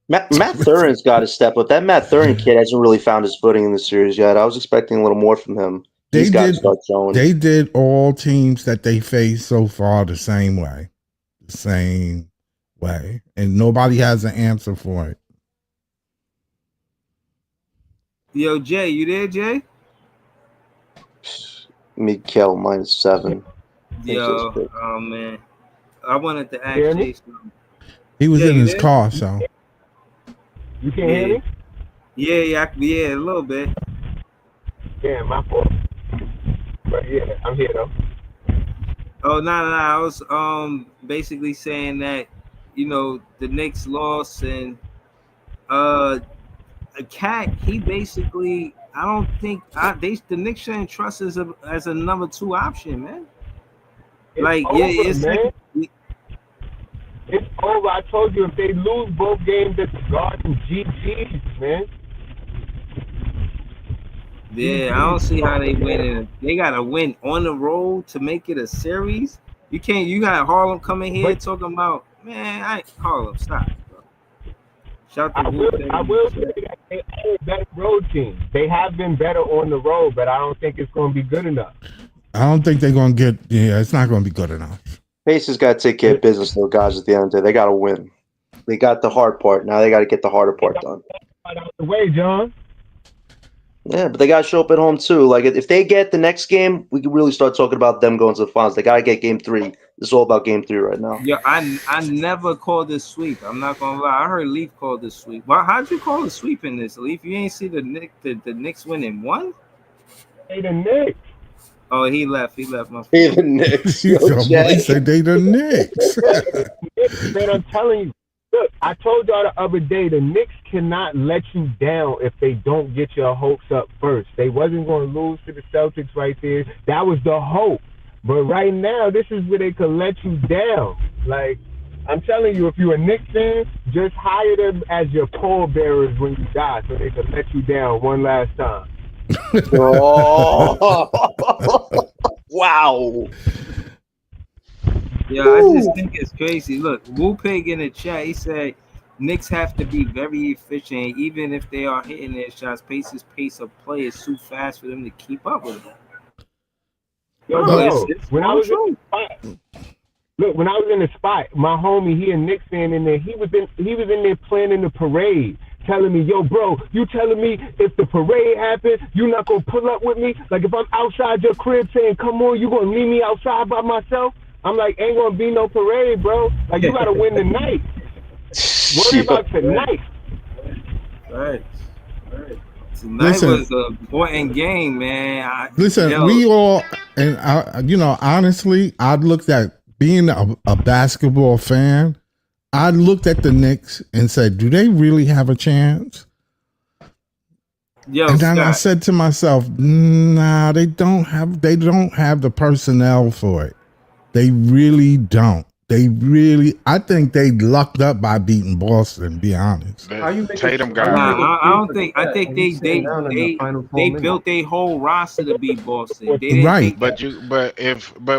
Matt Thurin's got to step up. That Matt Thurin kid hasn't really found his footing in the series yet. I was expecting a little more from him. He's got to start showing. They did all teams that they faced so far the same way. The same way. And nobody has an answer for it. Yo, Jay, you there, Jay? Mikael -7. Yo, oh, man. I wanted to ask Jay something. He was in his car, so. You can't hear me? Yeah, a little bit. Yeah, my fault. But yeah, I'm here though. Oh no! I was basically saying that, the Knicks lost, and Cat, he basically, I don't think the Knicks shouldn't trust as a number 2 option, man. It's over. I told you, if they lose both games at the Garden, GG's, man. Yeah, I don't see how they win. They gotta win on the road to make it a series. You can't. You got Harlem coming here talking about, man. Harlem, stop, bro. Shout I will say that they are a better road team. They have been better on the road, but I don't think it's going to be good enough. I don't think they're going to get. Yeah, it's not going to be good enough. Pacers got to take care of business, though, guys. At the end of the day, they got to win. They got the hard part. Now they got to get the harder part done. Out the way, John. Yeah, but they got to show up at home too. Like if they get the next game, we can really start talking about them going to the finals. They got to get game 3. It's all about game 3 right now. Yeah, I never called this sweep. I'm not gonna lie. I heard Leaf call this sweep. Well, how'd you call the sweep in this, Leaf? You ain't see the Knicks winning 1? Hey, the Knicks. Oh, he left. He left my phone. Hey, the Knicks. He said they the Knicks. Man, I'm telling you. Look, I told y'all the other day, the Knicks cannot let you down if they don't get your hopes up first. They wasn't going to lose to the Celtics right there. That was the hope. But right now, this is where they could let you down. Like, I'm telling you, if you're a Knicks fan, just hire them as your pallbearers when you die so they can let you down one last time. Oh, wow. Yeah, I just think it's crazy. Look, Wu Pig in the chat, he said Knicks have to be very efficient. Even if they are hitting their shots, Pacers' pace of play is too fast for them to keep up with them. When I was in the spot, my homie, he a Knicks fan in there. He was in there planning the parade, telling me, "Yo, bro, you telling me if the parade happens, you not gonna pull up with me? Like if I'm outside your crib saying, 'Come on,' you gonna leave me outside by myself?" I'm like, ain't gonna be no parade, bro. Like you gotta win tonight. Worry about tonight. Right. Tonight was an important game, man. We all, and honestly, I looked at being a basketball fan. I looked at the Knicks and said, "Do they really have a chance?" And then I said to myself, "Nah, they don't have the personnel for it. They really don't. I think they lucked up by beating Boston, to be honest." Tatum got I think they built their whole roster to beat Boston. Right. But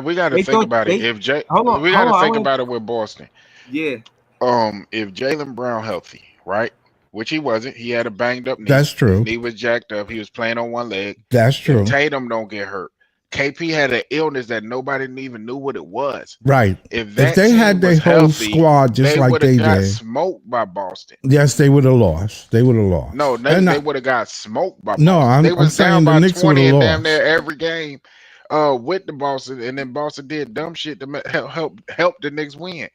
we got to think about it. We got to think about it with Boston. Yeah. If Jaylen Brown healthy, right? Which he wasn't. He had a banged up knee. That's true. His knee was jacked up. He was playing on one leg. That's true. If Tatum don't get hurt. KP had an illness that nobody even knew what it was. Right. If they had their whole squad just like they got did, smoked by Boston. Yes, they would have lost. No, they would have got smoked by Boston. No, they was saying down the by Knicks 20 and lost. damn near every game with the Boston, and then Boston did dumb shit to help the Knicks win.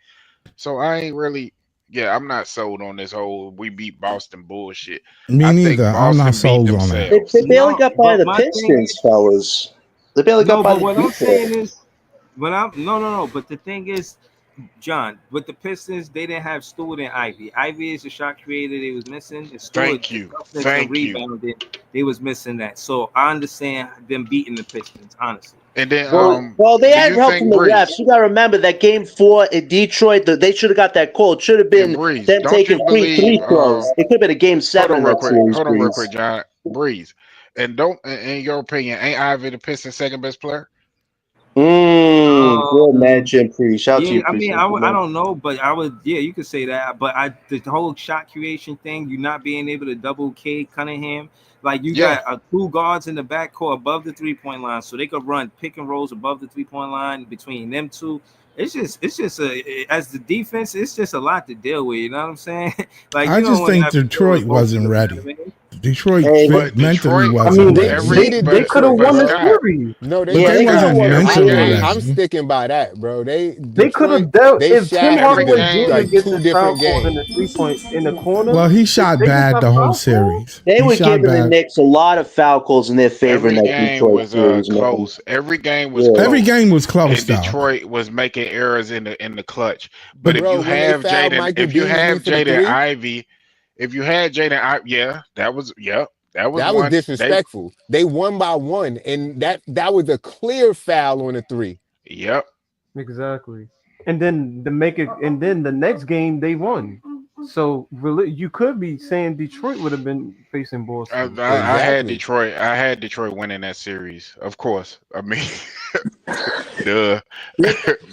So I ain't really. Yeah, I'm not sold on this whole we beat Boston bullshit. Me neither. I'm not sold on it. They barely got by the Pistons, fellas. They barely got by the what I'm Pistons. saying is, no. But the thing is, John, with the Pistons, they didn't have Stewart and Ivy. Ivy is the shot creator they was missing. And Stewart Thank is you. toughness and Thank you. rebounding. They was missing that. So I understand them beating the Pistons, honestly. And then, Well, they do had you help from think the Breeze? refs. You got to remember that game 4 in Detroit, they should have got that call. It should have Yeah, been Breeze. them Don't taking you free believe? throws. It could have been a game 7 in that series, Hold on, real Breeze. quick, John. Breeze. And don't, in your opinion, ain't Ivy the Pistons' second best player? Good mention, Priest. Shout out to Yeah, you, I Priest. mean, I don't know, but I would, yeah, you could say that. But the whole shot creation thing, you not being able to double K Cunningham, like you Yeah. got two guards in the backcourt above the 3-point line, so they could run pick and rolls above the 3-point line between them two. It's just as the defense, it's just a lot to deal with. You know what I'm saying? Like I you don't just want to think have to deal Detroit with both of wasn't them. You know ready. what I mean? Detroit But mentally Detroit, I mean, wasn't they ready. they could have won the Scott, series. No, they But Yeah, they they could have wasn't won the every mentally series. game, I'm ready. sticking by that, bro. They could Detroit, have dealt they if Tim shot every Hardaway Brooklyn game. Jr. like gets 2 his foul different called in games. the 3-point in the corner. Well, he If shot they get bad that the whole foul call, series. They He were shot giving the bad. Knicks a lot of foul calls in their favor in Every that game Detroit was series, man. close. Every game was Yeah. Every close. game was close, And though. Detroit was making errors in the clutch. But But if you Bro, when they have fouled Jaden, Michael Beasley for the Jaden 3, Ivy, if you had Jaden Ivy, yeah, that was that was one. disrespectful. They won by 1, and that was a clear foul on the 3. Yep. exactly. And then and then the next game they won. So really, you could be saying Detroit would have been facing Boston. I had Exactly. Detroit. I had Detroit winning that series. Of course. I mean, duh.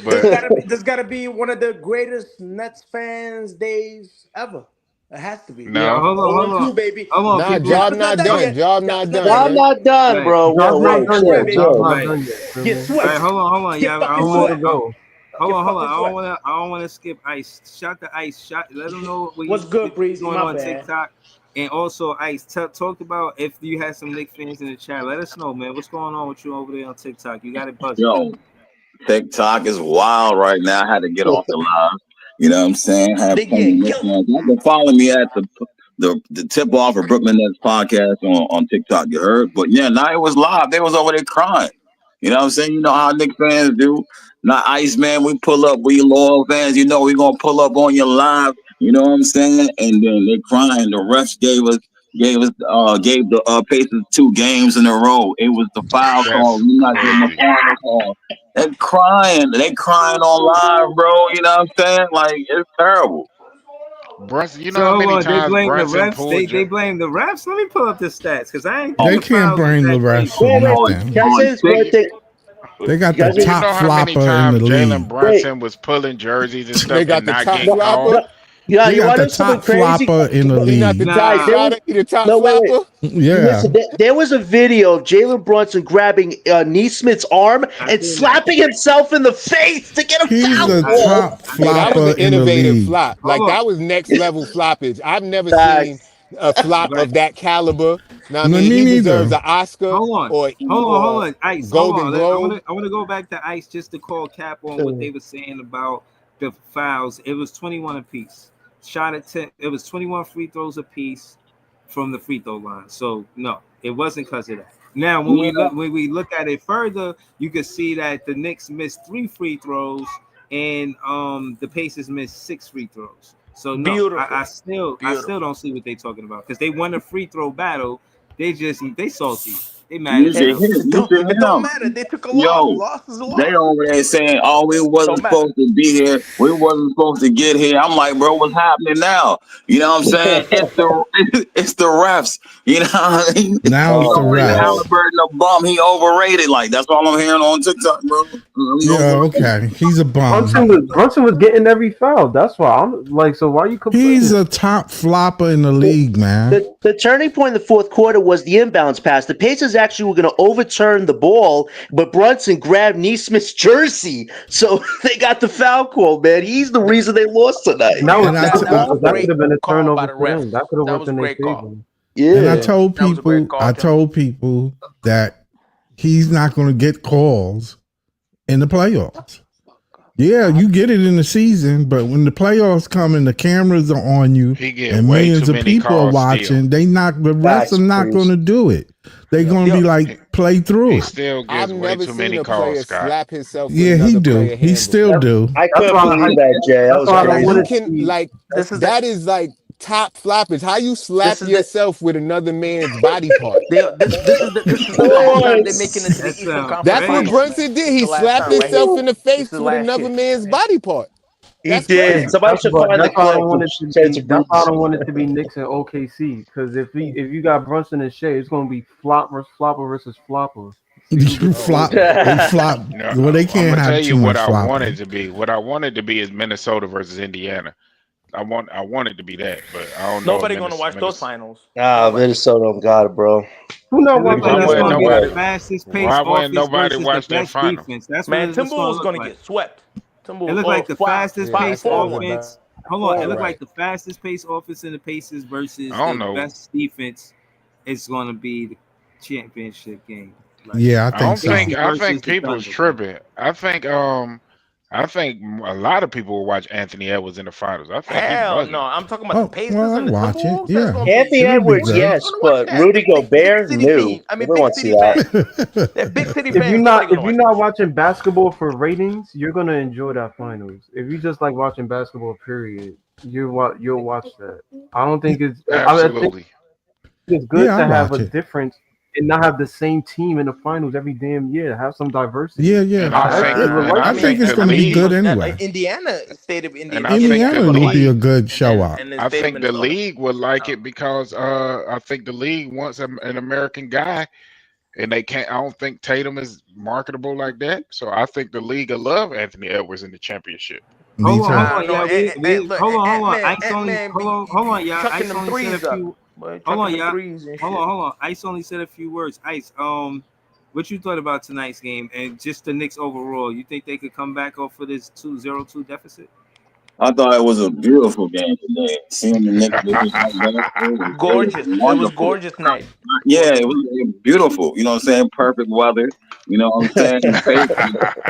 But This gotta be one of the greatest Nets fans days ever. It has to be. Yeah, no, hold 0-2, on, baby. hold on, Nah, people. That job was not not done done. yet. Job That not was not done, done I'm yet. man. not done, Right, bro. Job's Whoa, not whoa, done chill, yet. Job's chill. not right. done yet. Feel Get me? All right, swept. hold on, Get y'all. fucking Two more to swept. go. Hold Get on. fucking swept. I don't want to skip Ice. Shout to Ice. Let them know what What's good, what's Breezy? going My on bad. TikTok. And also, Ice, talk about if you had some Knicks fans in the chat. Let us know, man. What's going on with you over there on TikTok? You got it buzzing. Yo, TikTok is wild right now. I had to get off the live. You know what I'm saying? Have They fun getting listening. killed. You can follow me at the tip off of Brooklyn Nets podcast on TikTok. You heard? But yeah, now it was live. They was over there crying. You know what I'm saying? You know how Knicks fans do. Not Iceman. We pull up. We loyal fans. You know we gonna pull up on your live. You know what I'm saying? And then they crying. The refs gave the Pacers 2 games in a row. It was the foul call. that's We're not getting the crazy. final call. They're crying. They crying on live, bro. You know what I'm saying? Like it's terrible. Brunson, you know So how hold many on, they times blame the Brunson refs. pulled They blame the refs. Let me pull up the stats because I ain't think they the can't fouls was blame the that refs crazy. for Wait, nothing. can I say this On one thing? They got You the guys, Do you top know how many flopper in the times Jalen league. wait. Brunson was pulling jerseys and They stuff got and the not top getting flopper. called? No, He you got want to the know something top crazy? flopper in the He not the league. top Guys, there was shotter. He the top no wait. flopper. Yeah. Listen, there was a video of Jalen Brunson grabbing Neesmith's arm I and seen that. slapping himself in the face to get a He's foul a I call. top I Hey, seen that that. was an flopper in the innovative league. flop. Like Hold on. that was next level floppage. I've never seen Facts. a flop Right. of that caliber. Now, I No, mean, me he deserves neither. an Oscar Hold or on, Ice. Hold Golden on. I Globe. want to go back to Ice just to call cap on what they were saying about the fouls. It was 21 apiece. Shot at 10. It was 21 free throws apiece from the free throw line. So no, it wasn't because of that. Now, Yeah, when we look at it further, you can see that the Knicks missed 3 free throws and the Pacers missed 6 free throws. So no, Beautiful. I still Beautiful. don't see what they're talking about because they won a free throw battle. They salty. They mad you as should hell. hear. You should It hear don't them. matter. They took a loss. Yo, Loss is a they loss. over there saying, "Oh, we wasn't Don't matter. supposed to be here. We wasn't supposed to get here." I'm like, bro, what's happening now? You know what I'm saying? It's the it's the refs. You know what I mean? Now He it's the Oh calling man. refs. Halliburton a bum. He overrated. Like that's all I'm hearing on TikTok, bro. He Yeah, overrated. okay. He's a bum. Brunson was getting every foul. That's why I'm like. So why you He's complaining? a top flopper in the league, man. The turning point in the fourth quarter was the inbounds pass. The Pacers actually were going to overturn the ball, but Brunson grabbed Neesmith's jersey, so they got the foul call. Man, he's the reason they lost tonight. No, And it's I not t- That was a because that could great have been a call by turnover the for them. refs. That could have That worked was a in their great favor. call. and I Yeah, told That was a great people, call, John. that he's not going to get calls in the playoffs. Yeah, you get it in the season, but when the playoffs come and the cameras are on you He get and way millions too of many people are calls watching, still. the refs facts, are not Priest. going to do it. They're gonna be like play through He it. still I've gets way never too seen many a calls, player Scott. slap himself with Yeah, he another do. player He hand still before. do. I That's couldn't why believe that, Jay. That that's was why I Like don't crazy. want you to can see. like This is the that is like top flappers. How you slap this is the yourself with another man's body part? this is the second time What? they're making it to That the Eastern sound Conference That's what crazy. Finals, man. Brunson did. This is He the last slapped time right here. himself in the This face is the with last another shit. man's body part. He That's did. crazy. Somebody should find the That's why I clip don't want and it to send it be. to That's why I Bruce. don't want it to be Knicks and OKC. Because if you got Brunson and Shea, it's gonna be flopper versus flopper. See who You gets the flop. over. They flop. No, Well, they I'm can't gonna tell have too you what much I want it flopping. to be. What I want it to be is Minnesota versus Indiana. I want it to be that, but I don't know if Nobody gonna watch those finals. Nobody. Minnesota got it, bro. Who not It look watching like why that it's wouldn't gonna final? be the nobody? fastest Why paced wouldn't offense nobody versus the watch that best final? defense. That's what Man, it's gonna Timberwolves look gonna like. get swept. It Timberwolves looked like the five fastest Yeah, five that's paced four probably the one. offense. best. Hold on, it All looked like right. the fastest paced offense in the Pacers I versus don't the know. best defense is going to be the championship game. Like Yeah, I I think don't so. Pacers think. I versus think the people's Thunder, bro. tripping. I think a lot of people will watch Anthony Edwards in the finals. I think he's Hell no, bugging. I'm talking about the Oh, well, Pacers I and the watch it. Timberwolves. That's Yeah, gonna be Anthony it'll be Edwards, good. nobody's yes, gonna watch but that. Rudy Big Gobert, city no. fiend. I mean, Nobody big wants to see city that. fans. They're big city If you're fans. Nobody not gonna if you're watch that. not watching basketball for ratings, you're gonna enjoy that finals. If you just like watching basketball, period, you'll watch that. I don't think it's. I think Absolutely. it's good Yeah, I to have a watch it. difference and not have the same team in the finals every damn year. Have some diversity. Yeah, yeah. And I I think actually would and like I I that. think think it's the I going to mean, be you league good know, anyway. Indiana, state of and Indiana, I state of think the Indiana will Indiana, be a league good and show then out. and then I state of think the Minnesota. league would like Oh. it because I think the league wants an American guy and they can't. I don't think Tatum is marketable like that. So I think the league will love Anthony Edwards in the championship. Me Hold too. I on, don't know. yeah, we Look, hold on. Ant Ice only, Man be hold on, yeah. chucking Ice them only said a threes up, few. boy, Hold chucking on, them yeah. threes and shit. Hold on. Ice only said a few words. Ice, what you thought about tonight's game and just the Knicks overall? You think they could come back off of this 2-0-2 deficit? I thought it was a beautiful game today. Seeing the Knicks lose like that, it was Gorgeous. It was wonderful. gorgeous night. Yeah, Gorgeous. it was beautiful. You know what I'm saying? Perfect weather. You know what I'm saying?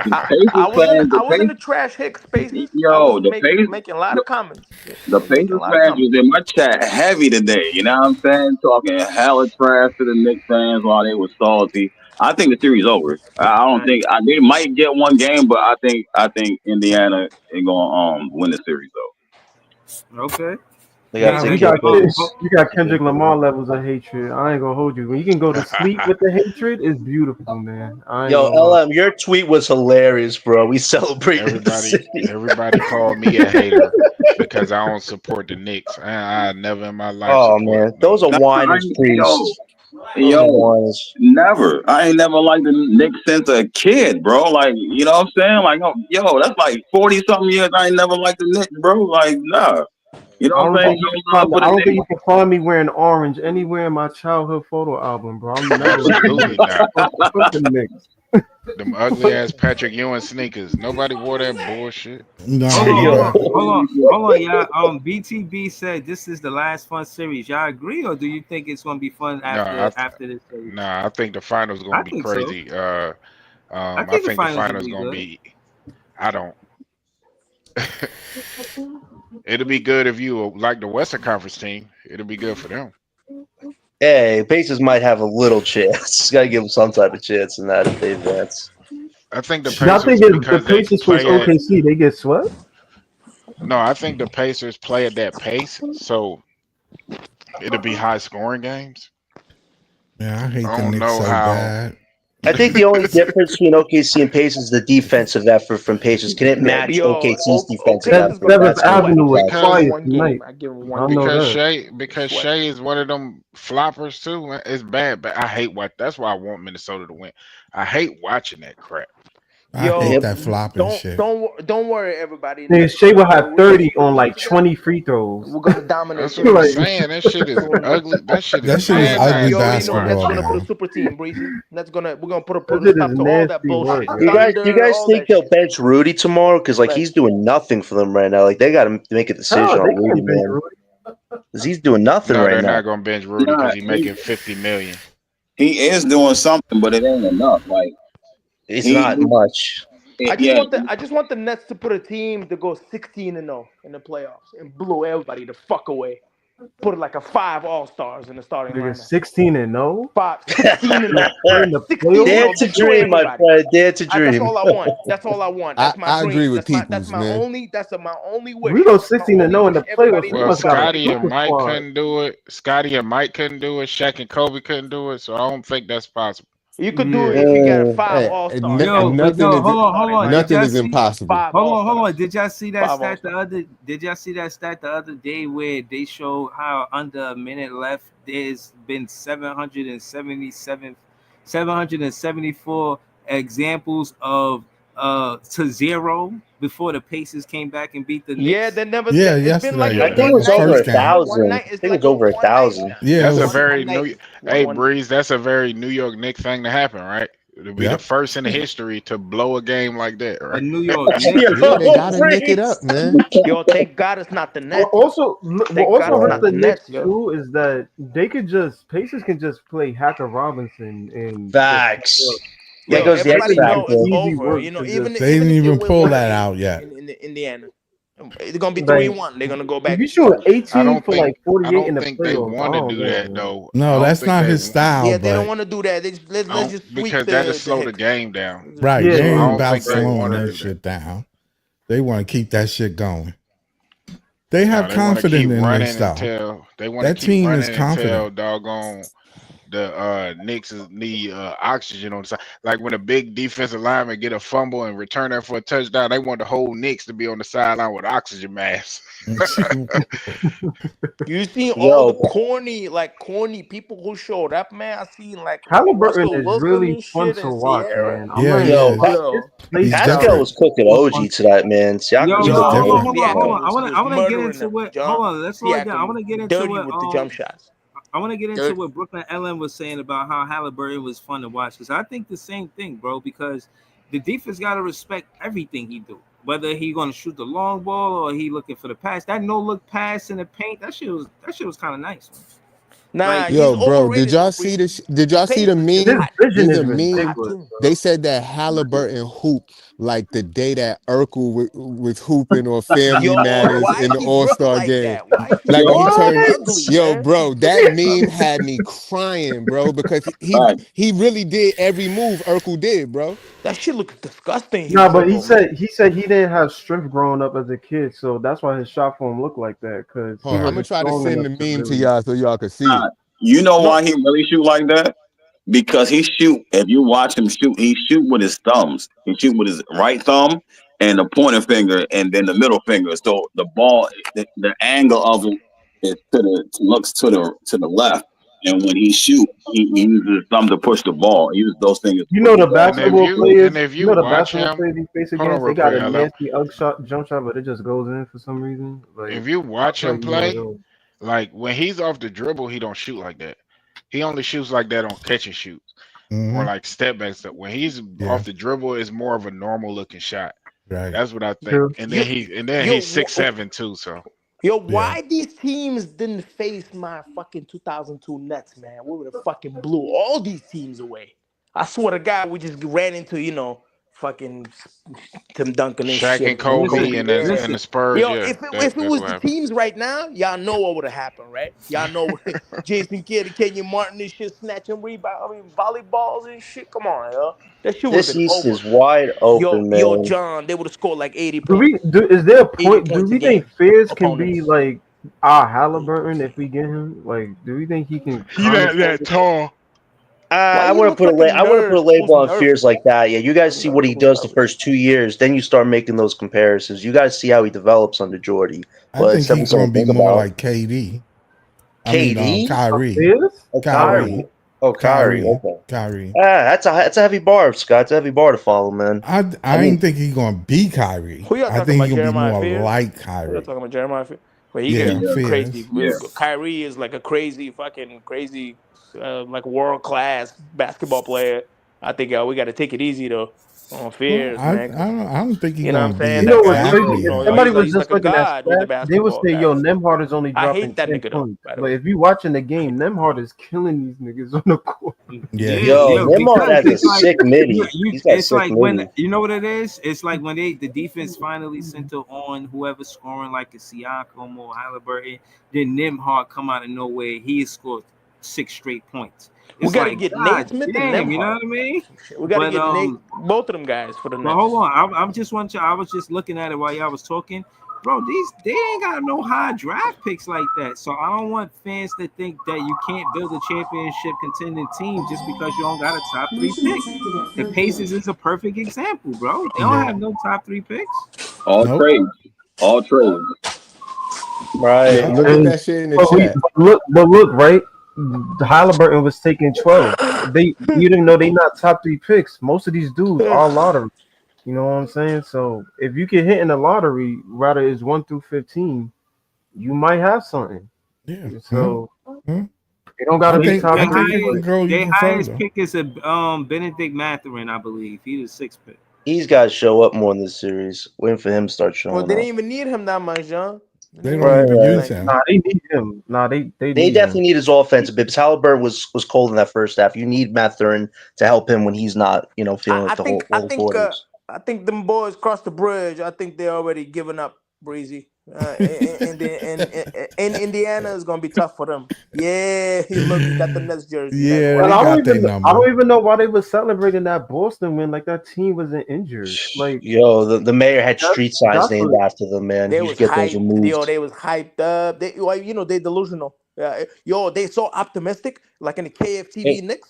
The Pacers fans, I was in the trash Hicks spaces. I was yo, making a lot of comments. Yeah, I the was making a Pacers lot of fans comments. was in my chat heavy today. You know what I'm saying? Talking hella trash to the Knicks fans while they was salty. I think the series over. I don't Nice. think they might get one game, but I think Indiana is gonna win the series though. Okay. They got Hey, to Nah, take you nice. care got of business. you got Kendrick Lamar levels of hatred. I ain't gonna hold you. When you can go to sleep with the hatred, it's beautiful, man. I ain't Yo, gonna lie. LM, your tweet was hilarious, bro. We celebrated the everybody, city. everybody called me a hater because I don't support the Knicks. I never in my life Oh support man, no those are Nah, whiners, yo, priest. Those are yo, whiners. never. I ain't never liked the Knicks since a kid, bro. Like, you know what I'm saying? Like, yo, that's like 40 something years. I ain't never liked the Knicks, bro. Like, nah. You know I what I'm don't saying? think you can No love find for I the don't think Knicks. you can find me wearing orange anywhere in my childhood photo album, bro. I'm never wearing Absolutely not. fuck the Knicks. Them ugly ass Patrick Ewing sneakers. Nobody wore that bullshit. No, Yo, but Hold on, y'all. BTB said this is the last fun series. Y'all agree, or do you think it's gonna be fun No, after this series? I think the finals gonna I be think so. crazy. I I think the think the finals will finals be gonna good. be. I don't. It'll be good if you like the Western Conference team. It'll be good for them. hey, Pacers might have a little chance. Got to give them some type of chance in that if they advance. I think the Y'all think Pacers if the because they Pacers face play at. OKC, they get swept? No, I think the Pacers play at that pace, so it'll be high scoring games. man, I hate I the don't Knicks know so how. bad. I think the only difference between OKC and Pacers is the defensive effort from Pacers. Can it match OKC's defensive OKC is gonna effort? get Seventh That's going to be swept. Avenue the was I give because them quiet one game. tonight. I give them I one know game. because that. Shea Get because swept. Shea is one of them floppers too. Man. It's bad, but I hate what. That's why I want Minnesota to win. I hate watching that crap. I hate Yo, Yep. that flopping shit. don't worry, everybody. Nigga, Next Shea week, will have we're gonna 30 put the on team like together. 20 free throws. We're gonna dominate That's their what I'm Like, team. saying. That shit is ugly. That shit is That shit is bad ugly You nasty already to know Nets basketball, watch. gonna put a man. super team, Breezy. We're gonna that put a shit is stop to all that nasty bullshit. work, You yo. guys, Thunder, all think that they'll shit. bench Rudy tomorrow? Because like he's doing nothing for them right now. Like they got to make a How decision they on Rudy, can't bench man. Rudy? Because he's doing nothing No, right they're now. not gonna bench Rudy Nah, because he's making 50 million. he is doing something, but it ain't enough. Like, It's not he, much. yeah, I just want the Nets to put a team to go 16-0 in the playoffs and blow everybody the fuck away. Put it like a 5 All-Stars in the starting Nigga, lineup. 16-0. 16-0. In the 16-0. Dare playoffs. to Destroy dream, my everybody. friend. Dare to That's dream. all I want. That's all I want. That's my I agree dream. with That's Peoples, my man. only. That's my only We wish. go That's my 16 and only 0 in wish. the playoffs. Everybody We go Well, must got a Scotty five-star. and super Mike squad. couldn't do it. Scotty and Mike couldn't do it. Shaq and Kobe couldn't do it. So I don't think that's possible. You could do it Yeah. if you got Mm. 5 All-Stars Yo, in but Nothing no, is hold on, hold starting on. Did lineup. nothing y'all is see? impossible. 5 Hold on. All-Stars. Did y'all see that 5 stat the All-Stars. other? Did y'all see that stat the other day where they showed how under a minute left there's been 774 examples of to zero before the Pacers came back and beat the Yeah, Knicks. they never. Yeah, It's been like yesterday, I a think it the was one night. over first a game. One thousand. night. I It's think it like was a over a one night thousand. now. Yeah, it That's a was. very One night. Hey One. Breeze, that's a very New York Knicks thing to happen, right? To be the Yep. first in the history to blow a game like that, A right? New York Knicks. Yeah, they Yo, gotta nick it up, Breeze. man. Yo, thank God it's not the What Nets. also what Thank God also it's hurt not the the Knicks Nets, yo. too is that they could just Pacers can just play Hacker Robinson and just Facts. There Yo, like goes the X everybody really know just it's factor. easy over. work You know, to even just They didn't even if they even win pull one that game out yet. in Indiana, it's gonna be like 3-1. They're gonna go if back you to shoot Charlotte. 18 for like I 48 in don't the think they playoffs, I want to don't do know, that man. though. I No, don't that's think not they his want. style, Yeah, they don't but want to do that. Let's just sweep Because that'll the slow the Hicks. game down. right, Yeah, they So I yeah, ain't don't about think they right, slowing want to that right. do that. shit down. They want to keep that shit going. They No, have they want to keep confidence in their running style. until That team is confident. doggone the Knicks need oxygen on the side. Like when a big defensive lineman get a fumble and return that for a touchdown, they want the whole Knicks to be on the sideline with oxygen masks. You seen all the Yo, corny people who showed up, man. I seen like Halliburton Russell is Wilson really and fun shit to in watch, Sierra. man. I'm Yeah, not he even yo, like is. his Yo, play He's Pascal style different. was cooking more fun. OG tonight, man. Siakam Yo, was He's just no, doing hold on, his different. hold on, thing, hold man. on. Siakam was I want to get murdering into them, what. Hold John. on, let's slow it down. I Siakam want to get into dirty what. with the jump shots. I want to get into Dirty. what Brooklyn Ellen was saying about how Halliburton was fun to watch because I think the same thing, bro. Because the defense got to respect everything he do, whether he gonna shoot the long ball or he looking for the pass. That no look pass in the paint, that shit was kind of nice, man. Nah, Like, he's Yo, bro, did overrated y'all though, see Breezy. this? Did y'all see the Pacers is His meme? hot. vision There's a is meme. Hot ridiculous, team. They bro. said that Halliburton hooped like the day that Urkel was hooping on Family Yo, Matters why in is the he All brook Star like game. that? Why is he Like when he brook and What? turned, ugly, yo, man? bro, that meme had me crying, bro, because Right. he really did every move Urkel did, bro. That shit looks disgusting. He No, but broke he on me. said he didn't have strength growing up as a kid, so that's why his shot form looked like that because he Hold on, I'm gonna wasn't try to strong send enough the to meme to really. y'all so y'all can see it. Nah, you know No, why he really shoot like that? Because he shoot. If you watch him shoot, he shoot with his thumbs. He shoot with his right thumb and the pointer finger, and then the middle finger. So the ball, the angle of it is looks to the left. And when he shoot, he uses his thumb to push the ball. He uses those fingers to You push know the the ball. basketball And players. if You you know the watch basketball him, players he face hold on against. They real got quick, a hello. nasty jump shot, but it just goes in for some reason. Like If you I watch feel him like you one of play, those. like when he's off the dribble, he don't shoot like that. He only shoots like that on catch and shoot or Hmm. like step back stuff. When he's Yeah, off the dribble, it's more of a normal looking shot. right. That's what I think. True. yo, And then yo, he's 6'7" too. So yo, Yeah. why these teams didn't face my fucking 2002 Nets, man? We would have fucking blew all these teams away. I swear to God, we just ran into, fucking Tim Duncan and Shaq shit, and man. listen, Kobe Kobe, yeah. and listen. the Spurs, Yo, yeah, if it that's was what the happened. teams right now, y'all know what would have happened, right? Y'all know Jason Kidd and Kenyon Martin and shit snatching rebound, volleyballs and shit. Come on, yo. That shit would have This been East over. is wide Yo, open, yo, man. John, they would have scored like 80 Do points. we do? Is there a 80 point? Do points a we think game. Fizz can be Opponents. like our Halliburton if we get him? Like, do we think he can He kind of not stand that the test? tall. Why I he wouldn't looks put like a I wouldn't put a nerd who's label on nervous. fears like that. Yeah, you guys see what he Who's does the nervous. first 2 years, then you start making those comparisons. You guys see how he develops under Jordy. I But it's think he's definitely gonna something to be think more about. like KD. I mean, KD? A Kyrie. Fizz? Oh, Kyrie. Kyrie. Oh, Kyrie. Kyrie. Okay. Kyrie. That's a heavy bar, Scott. It's a heavy bar to follow, man. I I ain't mean, think he's gonna be Kyrie. Who y'all I talking think he's about? gonna be Jeremiah more Fears? like Who y'all Kyrie. talking about? Jeremiah Fears? Well, he got Yeah, Yeah, crazy. Fizz. yeah. Kyrie is like a crazy, fucking crazy, like world class basketball player. I think we got to take it easy though On fears, I man. don't think he's You know what gonna I'm saying? You be know That what's guy, crazy? exactly you If know, that. somebody he's was like just a looking at god with the stats, they would basketball, say, "Yo, guys. Nemhard is only I dropping hate that 10 nigga though, points." by the But way. if you watching the game, Nemhard is killing these niggas on the court. Yeah, Yo, Nimrod Because has a it's like sick midi. He's got it's sick like when midi. you know what it is. It's like when the defense finally center on whoever's scoring, like a Siakam or Halliburton. Then Nimhard come out of nowhere. He has scored 6 straight points. We It's got to like get God Naismith and damn, you know Nemhard. what I mean? We got to But get both of them guys for the But Nets. hold on, I'm just want you. I was just looking at it while y'all was talking, bro. They ain't got no high draft picks like that. So I don't want fans to think that you can't build a championship contending team just because you don't got a top 3 pick. The Pacers is a perfect example, bro. They don't yeah. have no top 3 picks. All Nope. trades. All trades. Right. Look at And that shit in the chat. but look, right? The Halliburton was taking 12. They even though they not top 3 picks, most of these dudes are lottery. You know what I'm saying? So if you get hit in the lottery, rather it's 1 through 15, you might have something. Yeah. So Huh? it don't gotta be top I think 3. it can go Their even highest further. pick is a Benedict Mathurin, I believe. He's the 6th pick. He's got to show up more in this series. Waiting for him to start Well, showing they up. didn't even need him that much, John. They don't even use him. Nah, they need him. Nah, they They need definitely him. need his offensive bit. Because Halliburton was cold in that first half. You need Mathurin to help him when he's not, feeling I it the think whole quarters. I think them boys crossed the bridge. I think they're already giving up, Breezy. And Indiana is gonna be tough for them. Yeah, he look, he got the Nets jersey. That's Yeah, And they why. got their I number. don't even know why they were celebrating that Boston win. Like that team wasn't injured. Like Yo, the mayor had street signs that's named what after them, man. They You should was get those hyped, yo. removed. They was hyped up. They, well, they delusional. Yo, they so optimistic, like in the KFTV Ain't, Knicks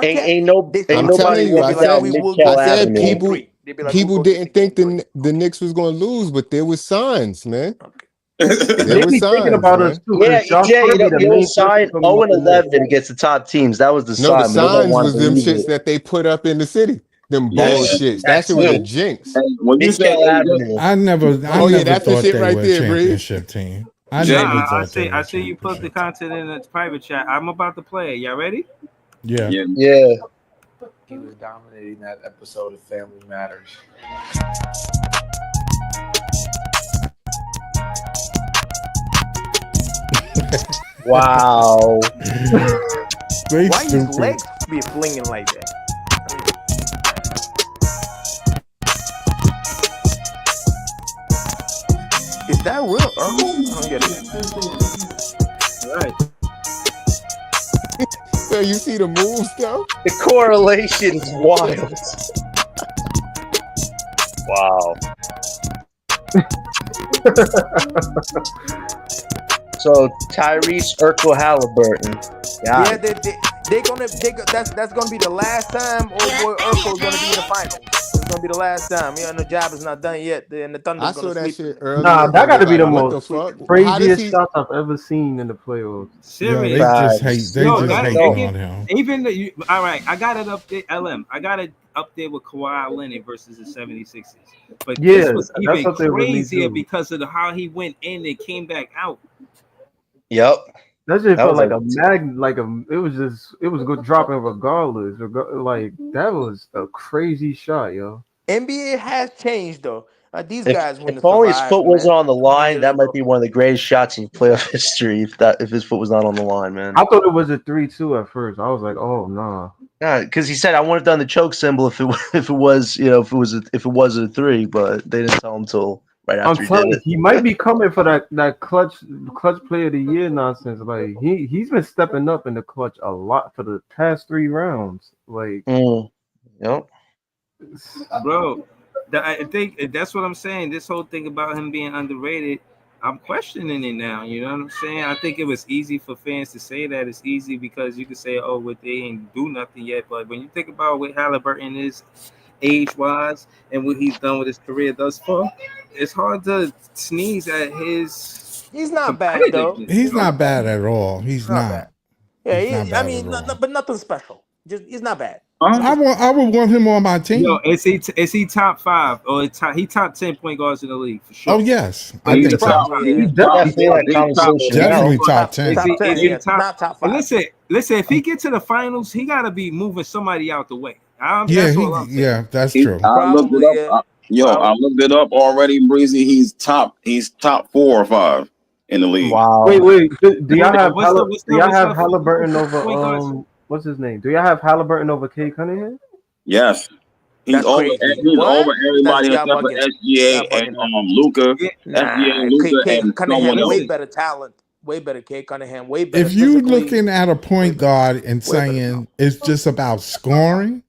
ain't, podcast. ain't no They so ain't I'm nobody telling you, optimistic. They be I walking like, said, down we will I Midkill go get said to Avenue. game people, three. They be like, we'll people go get to didn't game think three. the Knicks was going to lose, but there was signs, man. Okay. There they was be thinking signs, about us man. too. Yeah, Because Josh EJ, Kirby, the you know the main person sign? talking 0 about and the Knicks. 11 against the top teams. That was the No, the sign, but nobody signs wanted to was them believe shits it. that they put up in the city. Them Yeah. bullshits. That That shit was a too. jinx. And when you said Midkill AJ, Avenue. I Oh yeah, never that's the thought shit they right were a there, Breeze. championship team. I Jay, never I thought they were I a see you put the championship team. content in the private chat. I'm about to play it. Y'all ready? Yeah. yeah, Yeah. He was dominating that episode of Family Matters. Wow. They Why his stupid. legs be flinging like that? Is that real, Urkel? I don't get it. Right. So you see the moves though? The correlation is wild. Wow. So Tyrese Urkel Halliburton. Yeah, Got it. that's gonna be the last time old boy Urkel is gonna be in the finals. It's gonna be the last time. The job is not done yet. And the Thunder's I gonna saw that sleep. shit Nah, earlier that and got was to be like, the what the most fuck? How does craziest he? shots I've ever seen in the playoffs. Yo, Serious. they just hate. They Yo, just that hating it on can, him. even all right, I got it up there. LM, I got it up there with Kawhi Leonard versus the 76ers. But this Yeah, was that's even up there with me crazier too. because of how he went in and came back out. Yep. That just That felt was like a a mag, it was good dropping regardless. Like that was a crazy shot, yo. NBA has changed though. These if guys wouldn't if have only his survived, foot man. wasn't on the 20 line, years that might ago. be one of the greatest shots in playoff history. If his foot was not on the line, man. I thought it was a 3-2 at first. I was like, oh no. Yeah, because he said I would have done the choke symbol if it was if it was a 3, but they didn't tell him till right I'm after he did telling you, it. he might be coming for that clutch player of the year nonsense. Like he's been stepping up in the clutch a lot for the past 3 rounds. Like, Yep. Bro, I think that's what I'm saying. This whole thing about him being underrated, I'm questioning it now. You know what I'm saying? I think it was easy for fans to say that. It's easy because you could say, oh, what they ain't do nothing yet. But when you think about what Halliburton is age-wise and what he's done with his career thus far, it's hard to sneeze at his He's not bad though. competitiveness. He's not bad at all. He's Not not. bad. Yeah, He's not I bad mean, at all. but nothing special. Just he's not bad. I would want him on my team. Yo, is he top 5 or he top 10 point guards in the league for sure? Oh yes, But I he's think so. probably he he's definitely Definitely that conversation now. Definitely top 10. Top 10, is he yeah. top? Not top And 5. listen. If he get to the finals, he got to be moving somebody out the way. That's all I'm saying. Yeah, that's true. I looked it Probably, yeah. up. I looked it up already, Breezy. He's top 4 or 5 in the league. Wow. Wait. Do y'all have do y'all What's have the Halliburton point guards? over what's his name? Do y'all have Halliburton over Cade Cunningham? Yes. He's That's over. crazy. He's over What? everybody Y'all except for bugging. SGA Y'all and bugging now. Luca. Yeah, SGA, Nah, Luca, and someone Cunningham, way else. listen. better talent. Way better. Kate Cunningham, way better If you physically. looking at a Way point better. guard and Way better saying talent. it's just about scoring,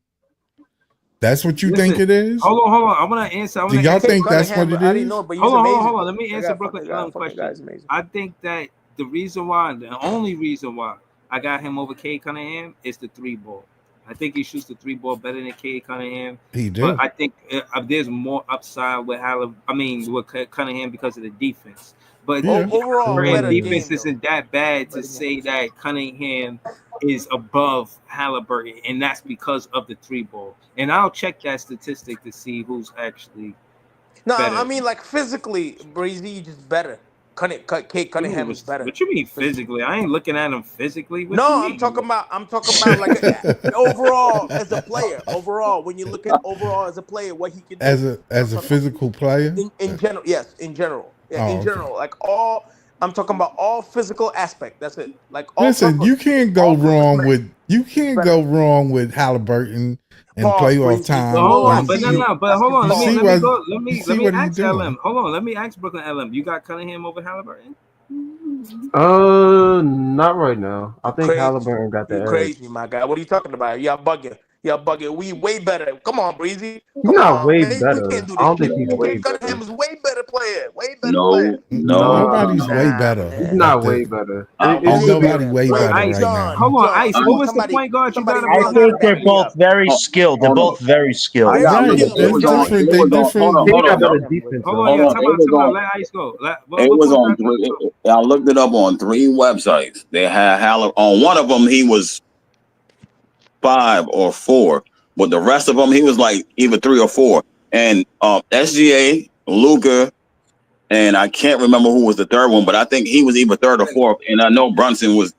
that's what you think Listen, it is? hold on. I want to answer. Do y'all Kate think that's what Cunningham, it I didn't is? know, but he's Hold on, amazing though. Let me answer Brooklyn Allen Fucking question. guy's amazing. I think that the reason why, the only reason why I got him over Cade Cunningham is the 3-ball. I think he shoots the 3-ball better than Cade Cunningham. He But do. I think there's more upside with with Cunningham because of the defense. But Yeah. Overall, Halliburton better defense game though. isn't that bad to Better say game. that Cunningham is above Halliburton, and that's because of the 3-ball. And I'll check that statistic to see who's actually No, I better. mean like physically, Breezy, you just better. Kate Cunningham is better. What you mean Physically. physically? I ain't looking at him physically. What you No, I'm mean? talking about. Like overall as a player. Overall, when you look at overall as a player, what he can do. as I'm a talking about. physical player? In general, yes, in general, yeah, in Oh, okay. general, like all. I'm talking about all physical aspect. That's it. Like all Listen, you purpose, can't go all purpose wrong player. with He's better. Halliburton in Pause, playoff Breezy. But time. hold I on, And but see you. but hold on. you see Let me what go. Let me he's ask doing. LM. Hold on. Let me ask Brooklyn LM. You got Cunningham over Halliburton? Not right now. I You think crazy. Halliburton got You the crazy, edge. my guy. What are you talking about? Y'all bugging. Y'all bugging. We way better. Come on, Breezy. He's Come not on, way man. We can't better. do I this don't think shit. he's No, way Kate better. Cunningham is way better player. Way better player. no. Nobody's Nah, way Nah, better he's man. at not way the better. It's Ain't Way really nobody better. way Wait, Way better better. Ice. right John. now. Hold on, Ice. What John. was the Somebody. point guard you got Somebody above I really gotta think back they're Halliburton? me both up. very Oh, skilled. They're hold on. both very skilled. Very Right. It skilled. They're was John, on. you different. It They was on. Hold different. on. Cade Hold got on, better y'all. Cunningham is way defense better. Hold on, though. Hold yeah. on. Time out. Let Ice go. It What was point on guard you three. got above? I looked it up on 3 websites. They had on one of them. He was 5 or 4, but the rest of them he was like either 3 or 4. And SGA, Luca, and I can't remember who was the third one, but I think he was either third or fourth. And I know Brunson was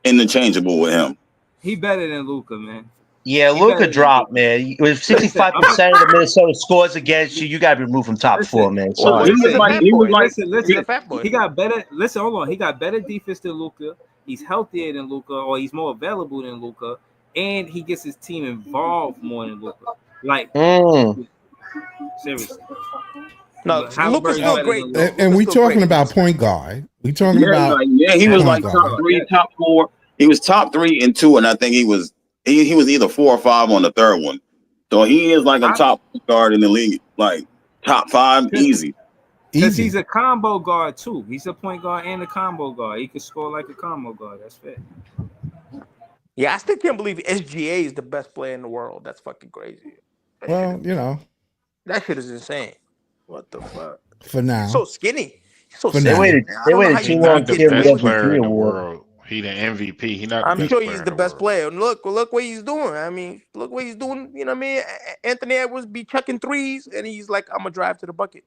interchangeable with him. He better than Luca, man. Yeah, He better Luka than dropped, Luca. man. With Listen, 65% of the Minnesota scores against you, you got to be removed from top listen, four, man. Well, Sorry. he He's was a like fat boy. He's a listen. fat boy. He got better. Listen, hold on. He got better defense than Luca. He's healthier than Luca, or he's more available than Luca, and he gets his team involved more than Luca. Like Mm. seriously, No, Luca's Halliburton's still better than great though. Luca. And Luca's we still talking great. about point guard. We talking Yeah, about he was point like top guard. 3, top 4. He was top 3 and 2, and I think he was either 4 or 5 on the third one. So he is like a top guard in the league, like top 5 easy. Because he's Easy. a combo guard too. He's a point guard and a combo guard. He can score like a combo guard. That's fair. Yeah, I still can't believe SGA is the best player in the world. That's fucking crazy. Well, That shit is insane. What the fuck? for He's so now. skinny. He's so For They sexy, now. waited. man. I They don't know how waited you too He long not to the give him the best what's player MVP in the award. world. He the MVP. He not the I'm best sure player he's in the the best world. player. And look what he's doing. I mean, look what he's doing. You know what I mean? Anthony Edwards be chucking threes, and he's like, I'm gonna drive to the bucket.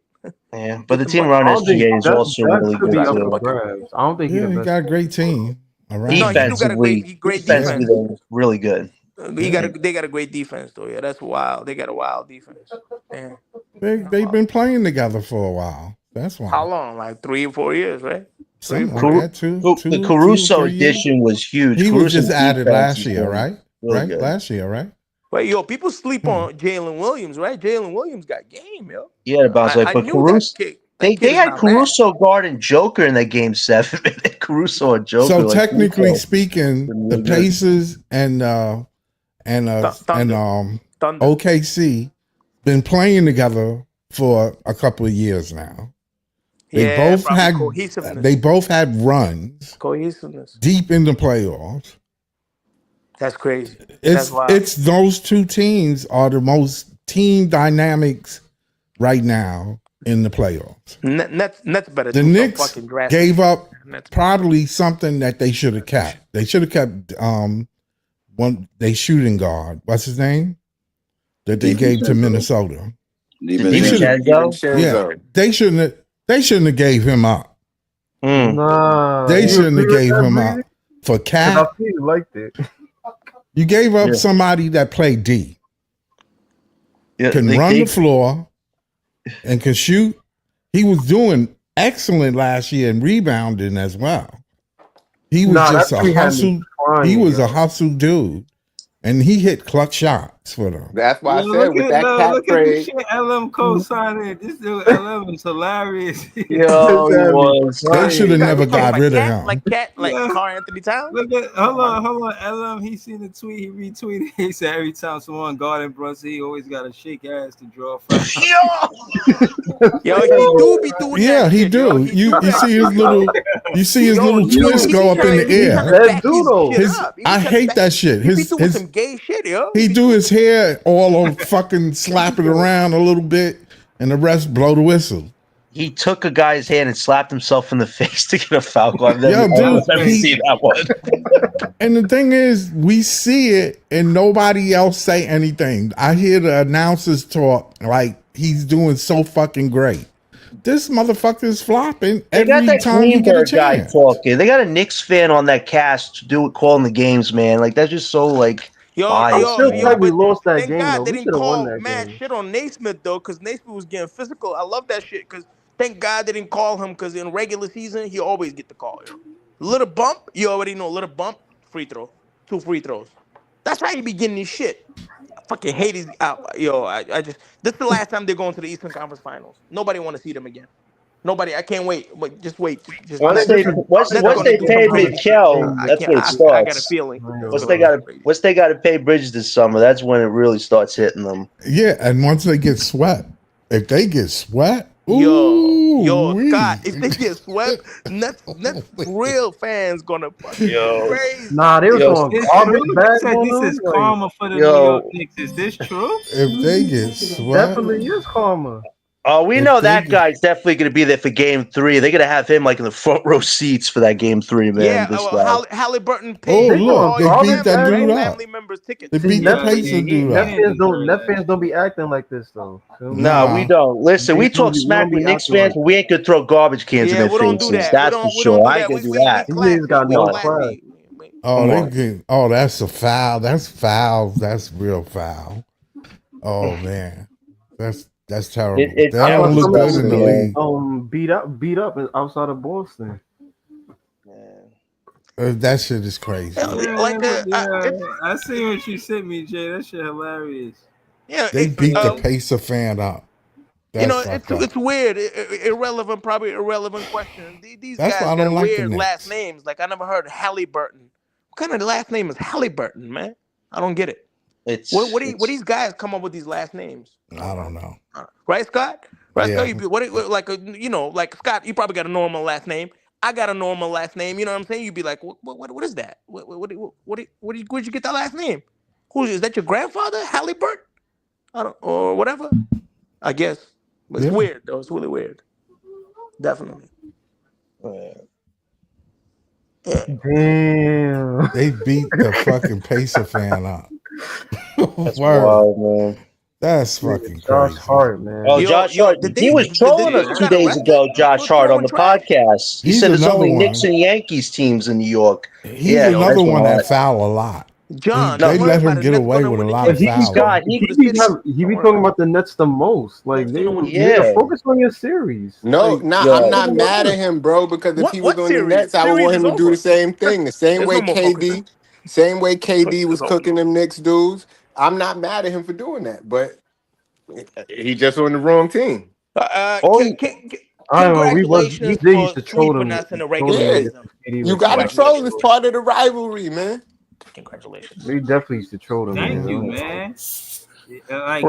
Yeah, but Get the the team bucket. around I don't think SGA is also really could good be Drive up to the too. for bucket. grabs. I don't think he's Yeah, the he best got a player in great the world. team No, around he him. do got a great great Defensively, defense. they're really good. Yeah. They got a great defense though. Yeah, that's wild. They got a wild defense. Damn. They've been playing together for a while. That's How why. long? Like 3 or 4 years, right? 3 or Something 4 like years. that. Two, The two, two, Caruso 3 years. addition was huge. He was just Caruso's added defense last has year, been right? really Right? good. Last year, right? Wait, yo, people sleep Hmm. on Jalen Williams, right? Jalen Williams got game, yo. Yeah, to bounce back. I But knew that Caruso, kid. That they kid is had not bad. Caruso guarding Joker in that game 7. Caruso and So Joker, like technically Caruso, speaking, been the really good. Pacers and Thunder. Thunder. OKC been playing together for a couple of years now. They Yeah, both probably had cohesiveness. runs Cohesiveness. deep in the playoffs. That's crazy. That's wild. It's those two teams are the most team dynamics right now in the playoffs. Nets better The do some Knicks fucking drastic gave shit. up Nets probably something that they should have kept. They should have kept one they shooting guard. What's his name? That they gave to Minnesota. They should have. Yeah, they shouldn't have gave him up. Nah, They you shouldn't agree have with gave that, him Breezy? up for Because I Cat. see you liked it. You gave up Yeah. somebody that played D. can run the floor, and can shoot. He was doing excellent last year and rebounding as well. He was just a hustle. He was a hustle dude, and he hit clutch shots for them. That's why I said with that cat look at the trade. shit LM co-signing. This dude LM is hilarious. Yo, he was. They should have never got rid of him. Like Carl Anthony Towns. Look at hold on. LM, he seen the tweet. He retweeted. He said every time someone guarding Brunson, he always got to shake ass to draw foul. Yo, he do be doing Yeah, that. he shit, do. yo. You see his little. You see his little twist go up in the air. I hate that shit. He be doing some gay shit, yo. He do his hair all on fucking slap it around a little bit, and the rest blow the whistle. He took a guy's hand and slapped himself in the face to get a foul call. I've Yo, dude, never seen that one. And the thing is, we see it and nobody else say anything. I hear the announcers talk like he's doing so fucking great. This motherfucker is flopping They got every that time you get a Greenberg guy chance. talking. They got a Knicks fan on that cast calling the games, man. Like that's just so like. biased, man. we lost that Thank game God though. they We didn't should have won call that mad game. shit on Naismith though, because Naismith was getting physical. I love that shit because thank God they didn't call him because in regular season he always get the call. Yo. Little bump, you already know. Little bump, free throw, 2 free throws. That's how you be getting this shit. I fucking hate these. I just this is the last time they're going to the Eastern Conference Finals. Nobody want to see them again. Nobody. I can't wait. But just wait. Just Once they pay Mitchell, that's when it starts. I got a feeling. Once they got to pay Bridges this summer, that's when it really starts hitting them. Yeah, and once they get swept, if they get swept, Scott, if they get swept, Nets real fans gonna fucking crazy. Nah, they was going garbage bags said on this them, is like- karma for the New York Knicks. Is this true? If they get swept, Definitely is karma. Oh, we know that guy's definitely going to be there for Game 3. They're going to have him like in the front row seats for that Game 3, man. Yeah, this guy. Halliburton paid. look, they beat that dude up. Family members tickets. They beat the Pacers dude up. Net fans don't be acting like this though. No, we don't. Listen, we talk smack with Knicks fans, but we ain't gonna throw garbage cans in their faces. That's for sure. I ain't gonna do that. Niggas got no pride. Oh, that's a foul. That's foul. That's real foul. Oh man, that's terrible. They don't look good in the league. Beat up outside of Boston. That shit is crazy. I see what you sent me, Jay. That shit hilarious. Yeah, They beat the Pacer fan up. That's it's weird, irrelevant, probably irrelevant question. These That's guys why I got don't like the weird Knicks. last names. Like I never heard Halliburton. What kind of last name is Halliburton, man? I don't get it. What these guys come up with these last names? I don't know. Right, Scott? Right, Yeah. Scott? You be, like Scott, you probably got a normal last name. I got a normal last name. You know what I'm saying? You'd be like, what is that? Where'd you get that last name? Is that your grandfather, Halliburton? Or whatever. I guess. But it's weird though. It's really weird. Definitely. Damn. They beat the fucking Pacer fan up. That's wild, man. That's fucking Josh crazy. Hart, man. Oh, Josh Hart. He was trolling us 2 days ago, Josh Hart, on the podcast. He He's said there's another only one. Knicks and Yankees teams in New York. He's another one that foul a lot. John, they let him get away with a lot of fouls. He be talking about the Nets the most. Like they focus on your series. No, Like, I'm not mad at him, bro. Because if he was on the Nets, I would want him to do the same thing. The same way KD was cooking them Knicks dudes. I'm not mad at him for doing that, but he just on the wrong team. Congratulations for sweeping us in the regular season. You got to troll as part of the rivalry, man. Congratulations. We definitely used to troll them. Thank you, man. Like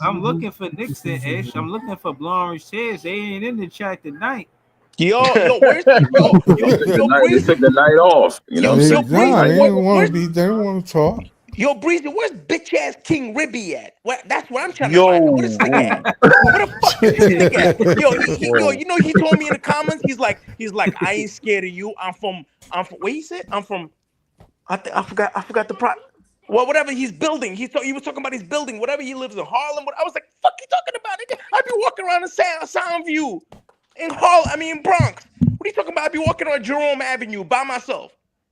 I'm looking for Nixon ish. I'm looking for blowing chairs. They ain't in the chat tonight. Yo, where's They took the night off. You know what I'm saying? They don't want to talk. Yo, Breezy, where's bitch ass King Ribby at? That's what I'm trying to find out. What is this nigga at? Where the fuck is this nigga at? Yo, he told me in the comments, he's like, I ain't scared of you. I'm from what he said? I'm from I forgot the well, whatever he's building. He was talking about his building, whatever he lives in Harlem. I was like, fuck you talking about, nigga? I be walking around in Soundview in Bronx. What are you talking about? I be walking on Jerome Avenue by myself.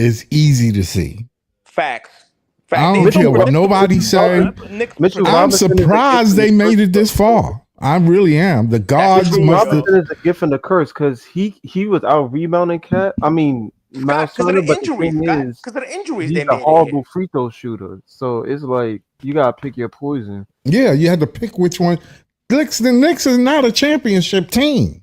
is easy to see. Facts. I don't care what nobody say. I'm surprised they made it this far. I really am. The gods Mitchell must have. Robinson is a gift and a curse because he was out rebounding Cat. I mean, Miles Turner, but the thing is, because of the injuries, he's a horrible free throw shooter. So it's like you gotta pick your poison. Yeah, you had to pick which one. The Knicks is not a championship team.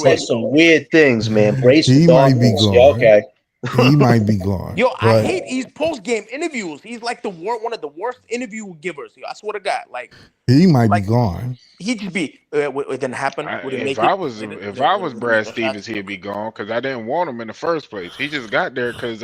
said some weird things, man. Brace the He might be doggos. Yeah, gone. okay. He might be gone. Yo, I But hate his post game interviews. He's like one of the worst interview givers. Yo, I swear to God, he might be like gone. he just be. It didn't happen. Would it If make I it? was Brad Stevens, he'd be gone because I didn't want him in the first place. He just got there because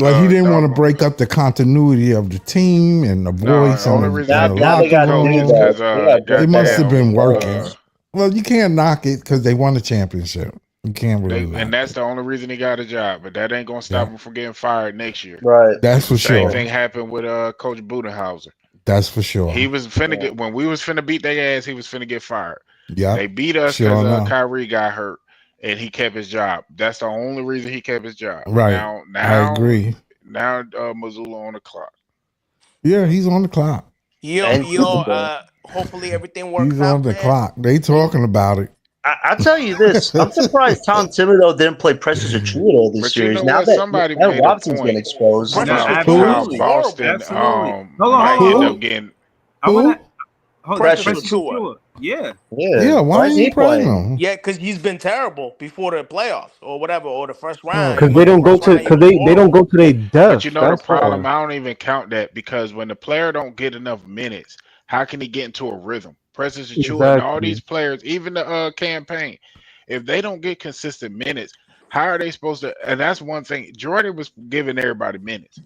Well, he didn't want to Dark break horse. up the continuity of the team and the No, voice the only reason and Now, the they now they moved locker the got to coach do is room. that. because They got to It break must that have up. been goddamn working. Well, you can't knock it because they won the championship. You can't really and knock that's it. the only reason he got a job. But that ain't gonna stop Yeah, him from getting fired next year. Right. that's Because the for same sure. thing happened with Coach Budenhauser. That's for He sure. was finna Yeah. get when we was finna beat their ass. He was finna get fired. They Yep. beat us because Sure enough. Kyrie got hurt, and he kept his job. That's the only reason he kept his job. Right. Now, I now, agree. now, Missoula on the clock. Yeah, he's on the clock. And Hopefully everything works He's on out, the man. clock. They talking about it. I tell you this, I'm surprised Tom Thibodeau didn't play Precious Achiuwa this But you series. know Now what? that Somebody that made a Robinson's been point exposed. Precious about Achiuwa how was Absolutely, horrible. Boston absolutely. Hold on, might hold on, end hold Who? up on. getting. I want Who? to hold on. Precious Precious. Precious Achiuwa. Achua. Yeah. Yeah. Yeah, why Why ain't is he he playing playing? them? Yeah, because he's been terrible before the playoffs or whatever, or the first round. Oh, He Because they went the don't go first to round, he because was they don't horrible. go to their But you death. know the That's problem. why. I don't even count that because when the player don't get enough minutes, how can he get into a rhythm? Precious Achua and all Exactly. these players, even the campaign, if they don't get consistent minutes, how are they supposed to? And that's one thing. Jordan was giving everybody minutes.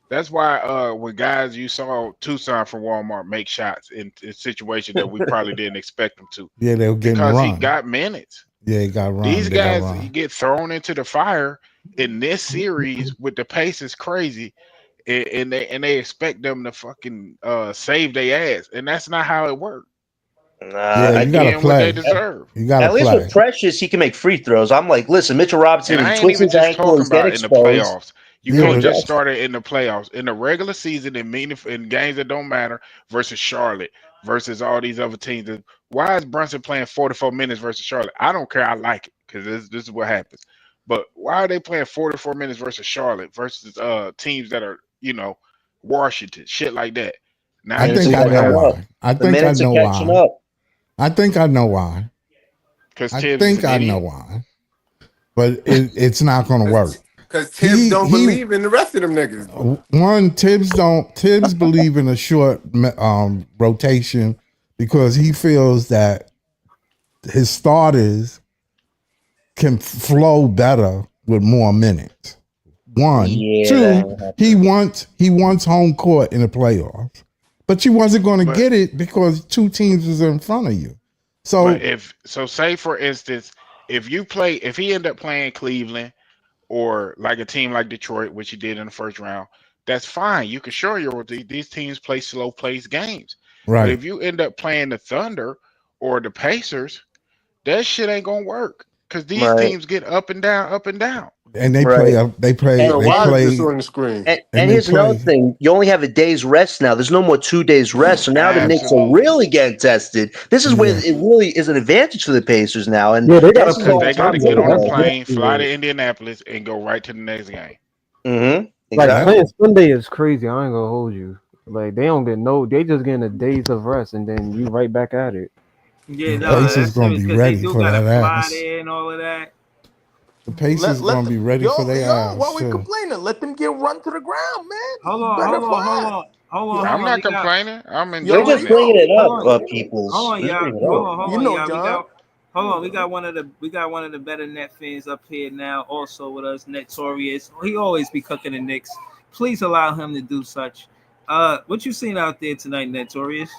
That's why when guys you saw Tucson from Walmart make shots in situations that we probably didn't expect them to, yeah, they were getting because he run. got minutes. Yeah, he got These run. They got guys you run. get thrown into the fire in this series with the pace is crazy, and they expect them to fucking save their ass, and that's not how it works. Nah, Yeah, They I you gotta think getting what they play. deserve. You gotta at least with play. Precious, he can make free throws. I'm like, listen, Mitchell And Robinson, he I ain't twists even his just ankle, talking he's getting about in the exposed. playoffs. You Yeah, He'll can't but just adjust. start it in the playoffs. In the regular season, in games that don't matter, versus Charlotte, versus all these other teams. Why is Brunson playing 44 minutes versus Charlotte? I don't care. I like it because this is what happens. But why are they playing 44 minutes versus Charlotte versus teams that are Washington, shit like that? Now I you Minutes are think see I what know catching happens up. why. I The think I minutes are know catching why. up. I think I know why. because I Tibbs is think an I know idiot. why. But it's not gonna work. Because Tibbs don't He believe in the rest of them niggas. one Tibbs believe in a short rotation because he feels that his starters can flow better with more minutes. One, Yeah, that two, ain't happening. he wants home court in the playoffs, but you wasn't going to But get it because two teams was in front of you. but So if so, say for instance, if he end up playing Cleveland or like a team like Detroit, which he did in the first round, that's fine. You can show these teams play slow pace games. But right, if you end up playing the Thunder or the Pacers, that shit ain't gonna work because these Right, teams get up and down, up and down. and right. Yo, they why And is this play on the screen? and and they here's another play. thing: you only have a day's rest now. There's no more 2 days rest, so now the Knicks are Absolutely, really getting tested. This is where Yeah, it really is an advantage for the Pacers now, and Yeah, they gotta this is because play all they got Tom to Sunday. get on a That's Thibodeau. plane, fly ridiculous. to Indianapolis, and go right to the next game. Mm-hmm. Like yep. playing Exactly. Sunday is crazy. I ain't gonna hold you. Like they don't get no. They just getting a days of rest and then you right back at it. Yeah, The no, Yeah. Pacers that's gonna serious be because they ready do for gotta that fly ass. there and all of that. The Pacers Let gonna them, be ready for their why ass we too. complaining? Let them get run to the ground, man. Hold You on, better hold on, hold fly. on, hold on, You, hold I'm on. not We got complaining. I'm you They're enjoying just already it. bringing know. it You hold up, on, already know. hold peoples. on, Just y'all. bringing it Hold up. on, hold You on, know, y'all. John. Hold You on. know, John. We got one of the better net fans up here now, also with us, Notorious. He always be cooking the Knicks. Please allow him to do such. What you seen out there tonight, Notorious?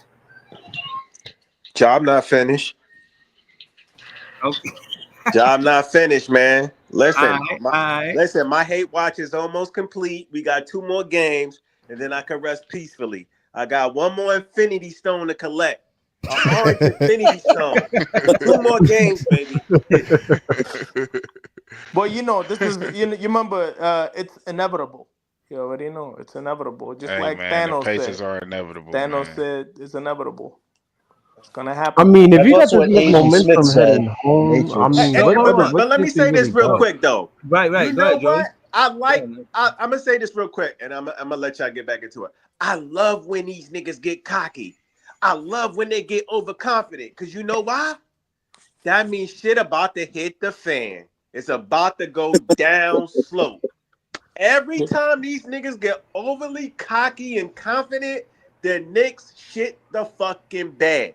Job not finished. Okay. Job not finished, man. All Listen, right, all right. my hate watch is almost complete. We got 2 more games, and then I can rest peacefully. I got one more Infinity Stone to collect. An orange Infinity Stone. 2 more games, baby. Well, you know, this is you remember it's inevitable. You already know it's inevitable. Just Hey like man, the Thanos said. Pacers are inevitable, Thanos man. said it's inevitable. It's gonna I happen. mean, if That's you got also this what Knick A.G. Smith momentum said. heading home, I Matrix. mean, Hey, what hold could it, on. what But let me could you say this really real do? quick though. Right. You Go ahead, know Joey. what? I Go like. ahead. I'm gonna say this real quick, and I'm gonna let y'all get back into it. I love when these niggas get cocky. I love when they get overconfident, because you know why? That means shit about to hit the fan. It's about to go down slow. Every time these niggas get overly cocky and confident, the Knicks shit the fucking bed.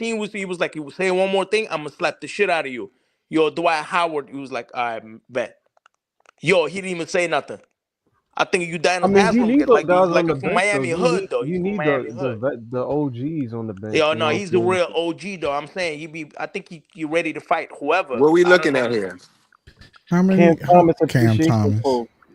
seen was he was like, he was saying one more thing, I'm gonna slap the shit out of you. Yo, Dwight Howard, he was like, I bet. Yo, he didn't even say nothing. I think you I Daniels mean, has you him need those like he's guys on like the from bench though. Miami hood though. He's You from need Miami hood. the OGs on the bench. Yo, You no, know what he's the I'm saying? real OG though. I'm saying I think he ready to fight whoever. What we I don't looking know. at here? How Cam many? Thomas Cam appreciation Thomas. post.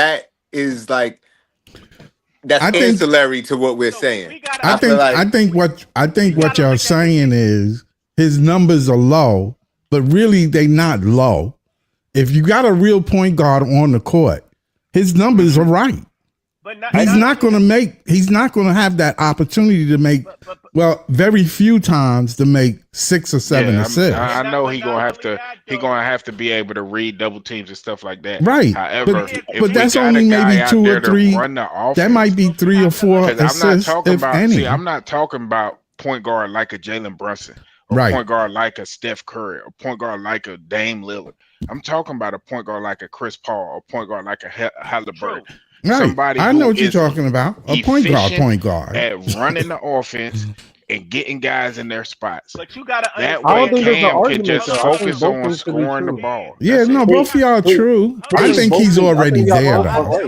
that is like that's I think ancillary to what we're saying. I feel think like I think what y'all saying is his numbers are low, but really they not low. If you got a real point guard on the court, his numbers are right. but not, He's not not going to make. He's not going to have that opportunity to make. Well, very few times to make 6 or 7 assists. I know he gonna have to. He gonna have to be able to read double teams and stuff like that. Right. However, But that's only maybe 2 or 3. run the offense, that might be 3 or 4 assists, I'm not talking if about. any. See, I'm not talking about point guard like a Jalen Brunson, or Right. point guard like a Steph Curry, or point guard like a Dame Lillard. I'm talking about a point guard like a Chris Paul, or point guard like a Halliburton. Right. Somebody I who know what you're is talking about. A point guard. at running the offense and getting guys in their spots. But you gotta that I way don't think there's an Cam can argument just there. I think focus both on things could be scoring the true. ball. Yeah, That's no, it. both of y'all are true. I think he's already there, though.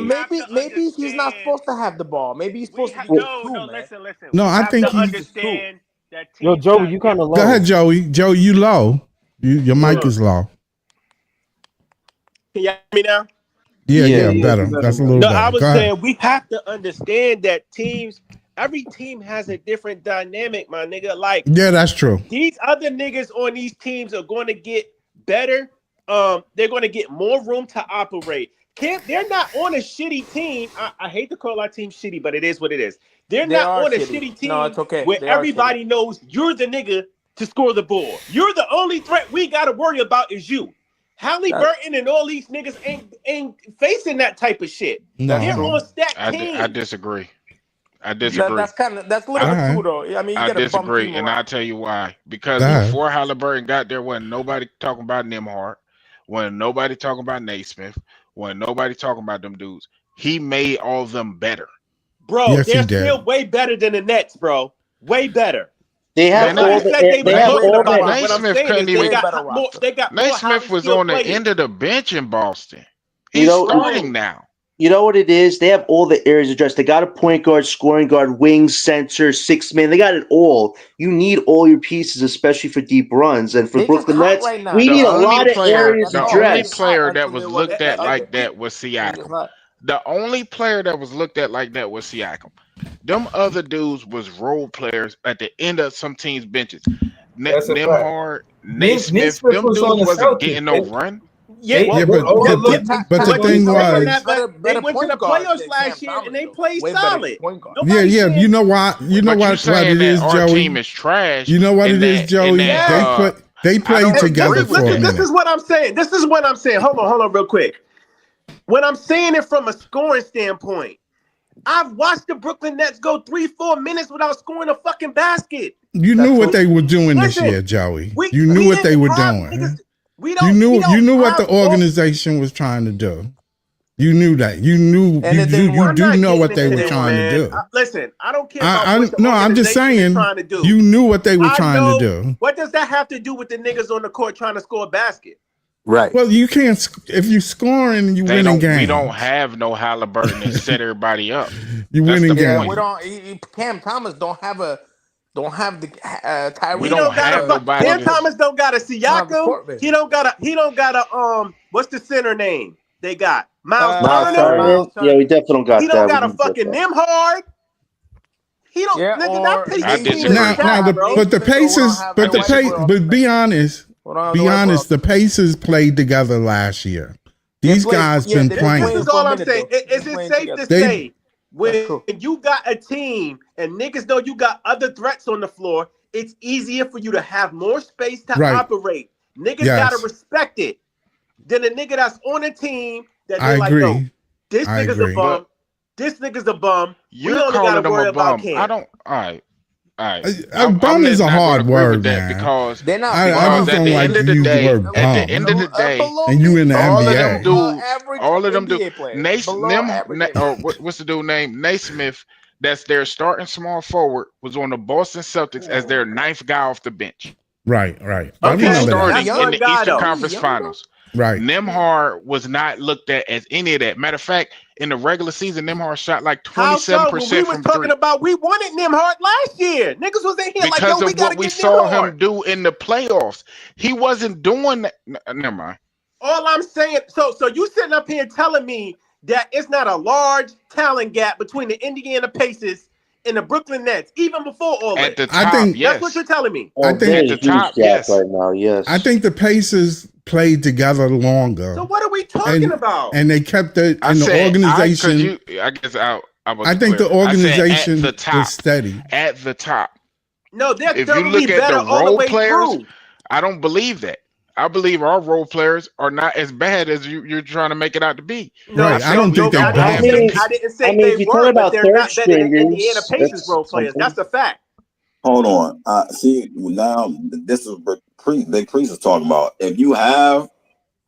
Maybe he's not supposed to have the ball. Maybe he's supposed to be No, listen. No, We I have think to he's. understand that Yo, teams Joey, you kind of low. Go ahead, Joey. Joey, you low. Your mic is low. Can you hear me now? Yeah, better. That's a little No, better. I was Go ahead. saying we have to understand that every team has a different dynamic, my nigga. Like, Yeah, that's true. these other niggas on these teams are going to get better. They're going to get more room to operate. They're not on a shitty team. I hate to call our team shitty, but it is what it is. They're They not are on a shitty. shitty team No, it's okay. where They are everybody knows you're the nigga to score the ball. You're the only threat we got to worry about is you. Halliburton and all these niggas ain't facing that type of shit. No. They're on stat team. I disagree. I disagree. That's a little bit true though. I mean, you I get a bum disagree, team and around. I'll tell you why. Because Alright. before Halliburton got there, wasn't nobody talking about Nembhard, wasn't nobody talking about Naismith, wasn't nobody talking about them dudes. He made all of them better. Bro, Yes, he they're did. still way better than the Nets, bro. Way better. They have Nobody all said the. They were have talking all about the. it. What I'm Naismith saying couldn't is they even- got more Naismith highly was skilled on the players. end of the bench in Boston. You He's know- starting now. You know what it is? They have all the areas addressed. They got a point guard, scoring guard, wings, center, 6-man. They got it all. You need all your pieces, especially for deep runs. And for They Brooklyn just hot Nets, right now. we The need a only lot of player- areas the only addressed. player that Until was they looked wasn't at the like other. that was They just Siakam. not. The only player that was looked at like that was Siakam. Them other dudes was role players at the end of some teams' benches. That's a fact. Nembhard, Naismith, Naismith them was on dudes the wasn't Celtics. getting no run. Yeah, Yeah, They overlooked- but the thing was, they went to the playoffs last year and they played solid. yeah. You know why? You know But you what saying it that is, our Joey? team is trash. You know what and it is, that- Joey? and that, They played don't together agree for a with minute. This is what I'm saying. Hold on real quick. When I'm saying it from a scoring standpoint, I've watched the Brooklyn Nets go 3-4 minutes without scoring a fucking basket. You knew what they were doing Listen, this year, Joey. we- You knew we what they didn't were have doing. niggas- we You don't- knew we don't you knew what the have all- organization was trying to do. You knew that. You knew And you it do didn't you work. do I'm not know what getting they were into trying this, to man. do. Listen, I don't care about what the I'm just organization is saying trying to do. you knew what they were I trying know- to do. What does that have to do with the niggas on the court trying to score a basket? Right. Well, you can't if you scoring, you winning games. We don't have no Halliburton to set everybody up. You That's winning the games. point. We don't. Cam Thomas don't have the Tyrese. We don't have nobody Cam to- Thomas don't got a Siakam. court, He don't got a what's the center name they got? Miles Miles Turner. Turner. Yeah, we definitely don't got He that. don't We got a can get fucking that. Nembhard. He don't. Yeah, nigga, or- that Pacers I team disagree. is Now, trash, bro. but the Pacers, I disagree. but be honest, the Pacers played together last year. These guys been playing. This is all I'm saying. Is it safe to say when you got a team and niggas know you got other threats on the floor, it's easier for you to have more space to Right. operate. Niggas Yes. gotta respect it. Than a nigga that's on a team that I they're like, agree. no, this I nigga's agree. a bum. This nigga's a bum. We You're only calling gotta them worry a about bum. Cam. I don't. All right. A bum is a hard word, man. Because they're not. I because just at don't the like end to of the use the day, word at bum. the end of the day, And you in the all of NBA. them dudes, average all of them NBA dudes, players. Naismith, or what's the dude name? Naismith, that's their starting small forward, was on the Boston Celtics as their ninth guy off the bench. Right. I Okay. remember Starting that. in the Eastern Conference Finals. Right. Nembhard was not looked at as any of that. Matter of fact, in the regular season, Nembhard shot like How so? When we 27% was from talking three. about, we wanted Nembhard last year. Niggas was in here like, Because yo, we of gotta what we get saw Nembhard. him do in the playoffs. He wasn't doing that. Never mind. All I'm saying, so you sitting up here telling me that it's not a large talent gap between the Indiana Pacers and the Brooklyn Nets, even before all At that. the top, yes. That's what you're telling me. I think There's at the a huge top, gap yes. right now. Yes. I think the Pacers played together longer. So what are we talking about? And they kept it I in the said, organization. I guess I think the organization at the top, is steady. At the top. No, they're If you thoroughly look at the better all the role way players, through. I don't believe that. I believe our role players are not as bad as you're trying to make it out to be. No, Right. I don't think they I bad. didn't say they if you're talking were, but about they're third not better than Indiana stringers, Pacers that's role players. something. That's a fact. Hold on. See, now this is what Big Priest is talking about. If you have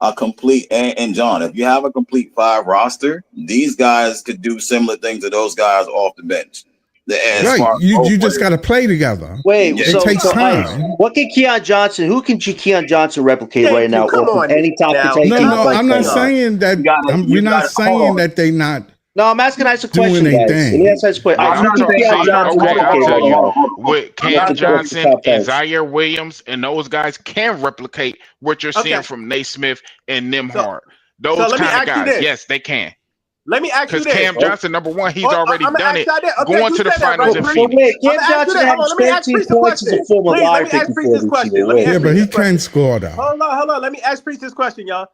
a complete, and John, if you have a complete 5 roster, these guys could do similar things to those guys off the bench. As Right. far as You just got to play together. Wait, It takes time. what can Keon Johnson? Who can Keon Johnson replicate right now? Come off of on any top now. contending No, I'm not player? saying that. We're not saying that they not. No, I'm asking nice doing question, a guys. thing. Let me ask nice question. I'm Who not can talking. Keon See, Johnson okay, I'll replicate tell right you. now? With Cam Off the Johnson top and bench. Zaire Williams and those guys can replicate what you're seeing Okay. from Naismith and Nimhard. So Those let me kind of ask you guys, this. yes, they can. Let me ask you Because this. Cam Johnson, number one, he's already I'm gonna done ask it, y'all that. Okay, going you to the said that, finals right, in Priest? Phoenix. Wait, Cam I'm gonna ask you Johnson that. had Hold on, let me ask 13 Priest a points as a question. former Please, let lottery me pick ask before Priest this this question. year. Let me ask Yeah, but Priest he this question. can score though. Hold on. Let me ask Priest this question, y'all.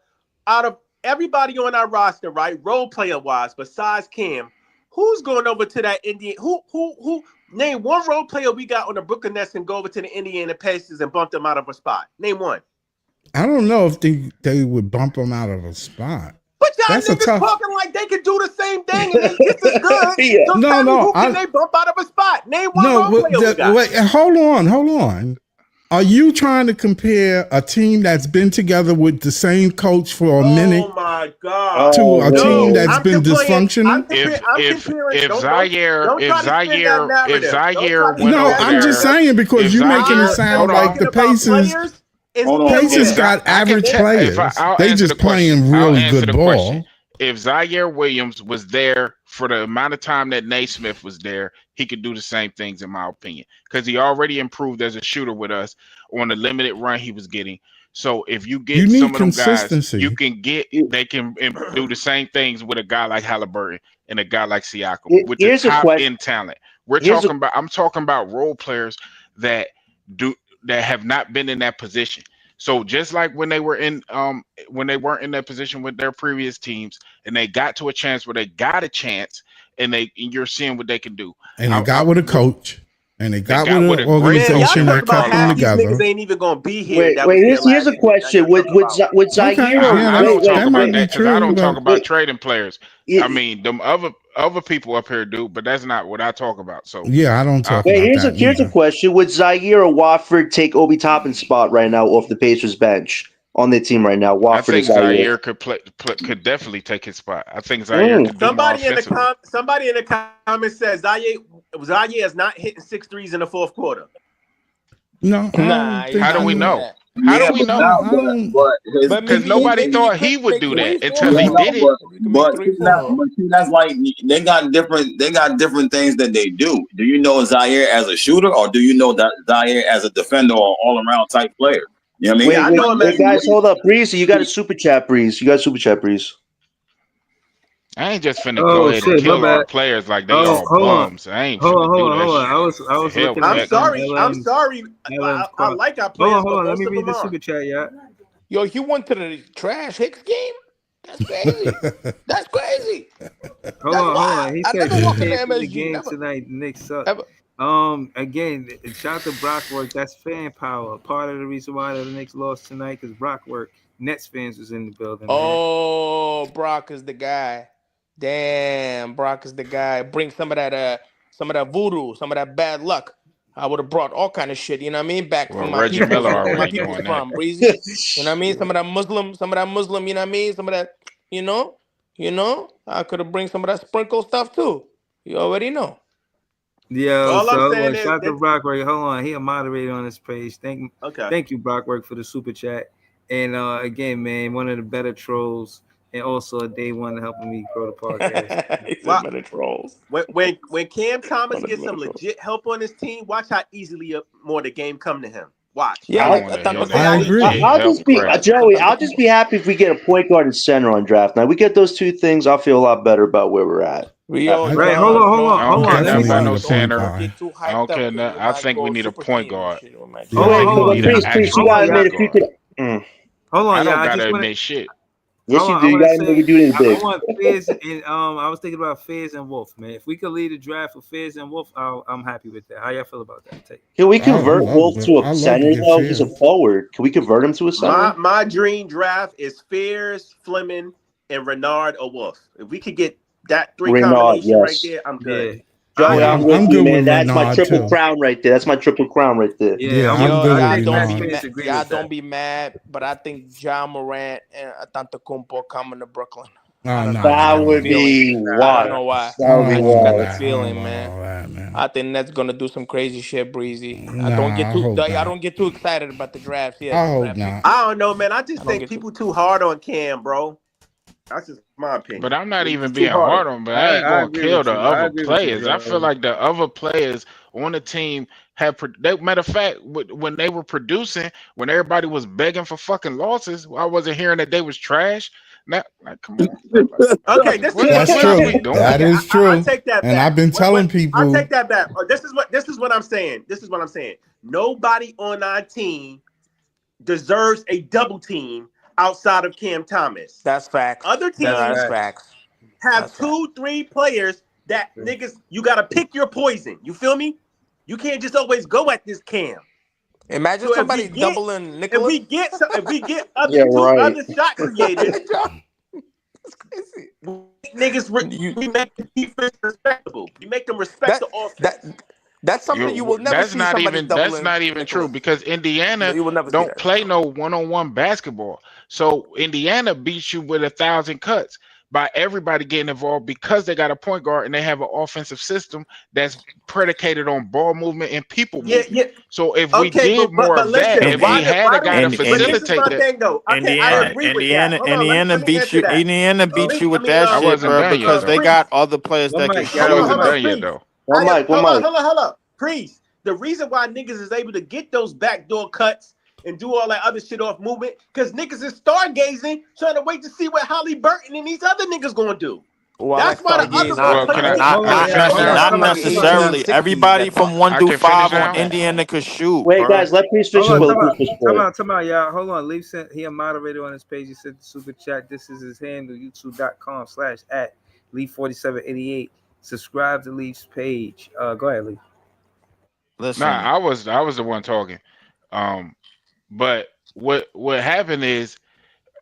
Out of everybody on our roster, right, role player wise, besides Cam, who's going over to that Indian? Who? Name one role player we got on the Brooklyn Nets and go over to the Indiana Pacers and bump them out of a spot. Name one. I don't know if they would bump him out of a spot. But y'all That's a niggas tough. talking like they could do the same thing and they just as good. Yeah. So No, tell me, no, who can they bump out of a spot? Name one No, role player we got. wait, hold on. Are you trying to compare a team that's been together with the same coach for a minute Oh my God! to a team that's I'm been comparing. dysfunctional? If Don't Zaire try to spin that narrative. Don't try to went spin No, that over I'm just there, narrative. saying because if you're making it Zaire, sound hold like on, the Talking about Pacers players and Hold on. skill if Pacers set. got I can, average if players. I'll They answer the just playing question. I'll really answer good the question. ball. If Zaire Williams was there for the amount of time that Naismith was there, he could do the same things, in my opinion, because he already improved as a shooter with us on the limited run he was getting. So if you You get some need of them guys, consistency. you can get they can do the same things with a guy like Halliburton and a guy like Siakam with the Here's a top question. end talent. I'm talking about role players that have not been in that position. So just like when they weren't in that position with their previous teams and they got to a chance where they got a chance and you're seeing what they can do. And they got with a coach. And they got with with an a great Man, y'all organization talking that about kept them half these together. niggas ain't even gonna be here. Wait, That was here here's a last year. question. With Zaire, Okay, I don't talk that about might be that because I true, don't talk but about trading players. Yeah. I mean, them other people up here do, but that's not what I talk about. So yeah, I don't talk Wait, about here's a that here's a neither. question. Would Zaire or Wofford take Obi Toppin's spot right now off the Pacers bench on their team right now? I Wofford or think Zaire? Zaire could definitely take his spot. I think Zaire could do more offensively. Somebody in the comments says Zaire is not hitting 6 threes in the fourth quarter. No, I Nah, don't he's think How do not we doing know? that. How do Yeah, we but know? now, I don't. but his, But Because maybe nobody maybe he thought he could would make do three that for until him he yeah, though. did no, it. He could make but three for him. that's like they got different things that they do. Do you know Zaire as a shooter, or do you know that Zaire as a defender or all around type player? You know what I mean? Yeah, I know him as. Guys, hold up, Breeze. You got a super chat, Breeze. You got a super chat, Breeze. I ain't just finna go Oh ahead and shit, my kill our bad. players like they Oh, all bums. I ain't finna do that hold on. shit. I was Hell looking with I'm at that crap. sorry. I'm sorry. Evan's I cross. like our players, Hold but on. Let most me of read them the aren't. super chat, yeah. Yo, you went to the trash Hicks game? That's crazy. That's crazy. Hold That's on. wild. He I said never he walk in the can't see the MSG. game Never, tonight. The Knicks suck. ever. Again, shout out to Brockwork. That's fan power. Part of the reason why the Knicks lost tonight because Brockwork, Nets fans was in the building. Man. Oh, Brock is the guy. Damn, Brock is the guy. Bring some of that voodoo, some of that bad luck. I would have brought all kind of shit, you know what I mean? Back Well, from my Reggie peoples, Miller where my already people's doing that. from, Breezy. You know what I mean? Some of that Muslim, you know what I mean? Some of that, you know, I could have bring some of that sprinkle stuff too. You already know. Yo, All I'm so saying is shout out to that Brockwork. Hold on, he a moderator on this page. Thank you, Brockwork, for the super chat. And again, man, one of the better trolls, and also a day one helping me grow the podcast. He said wow. better trolls. When Cam Thomas One of the gets some better trolls. legit help on his team, watch how easily more the game come to him. Watch. Yeah, I don't like want to Thunder hear City. that I agree. legit I'll help just be crap. Joey. I'll just be happy if we get a point guard and center on draft night. We get those two things. I'll feel a lot better about where we're at. Yo, Right, John, I don't care Let me nothing about say. no Definitely need a point center. don't guard. get too I hyped don't up care. because we I might think we go need a super point team and guard. shit. We might Yeah. I Wait, think we but need an Priest, you actual gotta point admit if you guard. could. Hold on, I yeah. don't I gotta just want to. admit shit. Yes, Hold you on, do. I You want to got to say make do anything I big. want Fizz and I was thinking about Fizz and Wolf, man. If we could lead the draft for Fizz and Wolf, I'm happy with that. How y'all feel about that? Take. Can we convert Wolf to I a love to center get though? He's a Fizz. forward. Can we convert him to a center? My dream draft is Fears, Fleming, and Renard or Wolf. If we could get that three Renaud, combination right yes. there, I'm good. Yeah, I Joey, Yeah, think I'm with I'm you, good man. with That's my Renard triple too. crown right there. That's my triple crown right there. yeah, Yeah, I'm with I'm Yo, you. good I with y'all think don't Matt be Renard. Fizz mad. agree Y'all with that. don't be mad, but I think John Morant and Atantacumpo coming to Brooklyn. I Oh don't no, know. I That got no, this would no. feeling. be I don't wild. know why. That I would don't be I want just all got this that. wild. I don't feeling, want man. all that, man. I think that's gonna do some crazy shit, Breezy. Nah, I hope I not. don't get too excited about the drafts yet. I The hope draft not. picks yet. I don't know, man. I I just don't think get too. people too hard on Cam, bro. That's just my But opinion. I'm not They even just too being hard on hard him. on, but I ain't I gonna agree kill with the you. I other agree with you, players. I feel Joe. like the other players on the team have. Matter of fact, when they were producing, when everybody was begging for fucking losses, I wasn't hearing that they was trash. Now, like, come on, Okay, this is That's what what I'm we true. saying. doing? That Okay, is I true. take that And I've back. been telling What I people, take that back. This is what I'm saying. This is what I'm saying. Nobody on our team deserves a double team outside of Cam Thomas. That's facts. Other That's That's teams facts. facts. have That's facts. 2, 3 players that niggas you gotta pick your poison. You feel me? You can't just always go at this Cam. Imagine So somebody doubling Nicholas. if we get other Yeah, two right. other shot creators, John, that's crazy. You we make the defense respectable. We make them respect that the offense. that that's something you will never see somebody That's doubling not even true Nicholas. because Indiana You will never see don't that. play no one-on-one basketball. So Indiana beats you with 1,000 cuts by everybody getting involved because they got a point guard and they have an offensive system that's predicated on ball movement and people Yeah, movement. yeah. So if we Okay, did more but of that, listen, if we Indi- had a why do guy to and but Indi- this is facilitate my that, thing though. Okay, I Indiana, agree with that. Indiana, Hold on, Indiana let me beat answer you. that. Indiana beat you with that I shit, wasn't bro, done yet because though. they Priest, got other players One that can mic, I y'all. shoot. One wasn't hold on, done mic. yet Priest. though. One mic, one mic. Hold on. Priest, the reason why niggas is able to get those backdoor cuts and do all that other shit off movement, because niggas is stargazing, trying to wait to see what Holly Burton and these other niggas gonna do. Well, I That's like why the other stargazing, ones Well, but play Hold, can hold I on, yeah. finish Hold on. now? that's Not Some of like the the necessarily. 1860s. Everybody That's why. from one I through can finish five on now. Indiana could shoot, Wait, bro. guys, let Priest finish Hold his on, quote. so Priest finish his quote. y'all. Hold on. Leaf sent he a moderator on his page. He said the super chat. This is his handle, youtube.com/at Leaf4788. Subscribe to Leaf's page. Go ahead, Leaf. Nah, Listen, I was the one talking. Um, but what happened is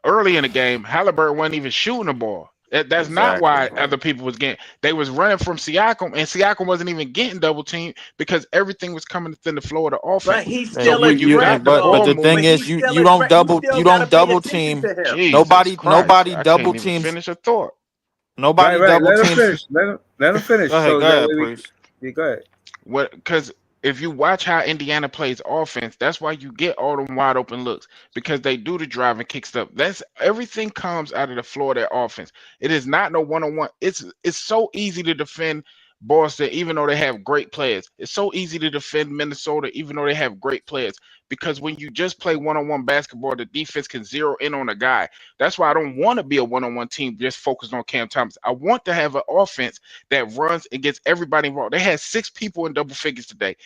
early in the game, Halliburton wasn't even shooting the ball. That's not exactly, why bro. other people was getting. They was running from Siakam, and Siakam wasn't even getting double teamed because everything was coming within the flow of the But offense. he's So still a when you got threat the But ball though. the thing But movement, is, he's you still you a don't threat. You double still you gotta don't pay double attention team. to him. Jesus Christ, Nobody I can't double even teams. finish a thought. Right, Nobody right. double Let him teams. finish. Let him finish. So Go that ahead, way we. Priest. Yeah, go ahead. What? Because if you watch how Indiana plays offense, that's why you get all them wide open looks because they do the drive and kick stuff. That's everything comes out of the floor of their offense. It is not no one on one. It's so easy to defend Boston, even though they have great players. It's so easy to defend Minnesota, even though they have great players. Because when you just play one on one basketball, the defense can zero in on a guy. That's why I don't want to be a one on one team just focused on Cam Thomas. I want to have an offense that runs and gets everybody involved. They had 6 people in double figures today.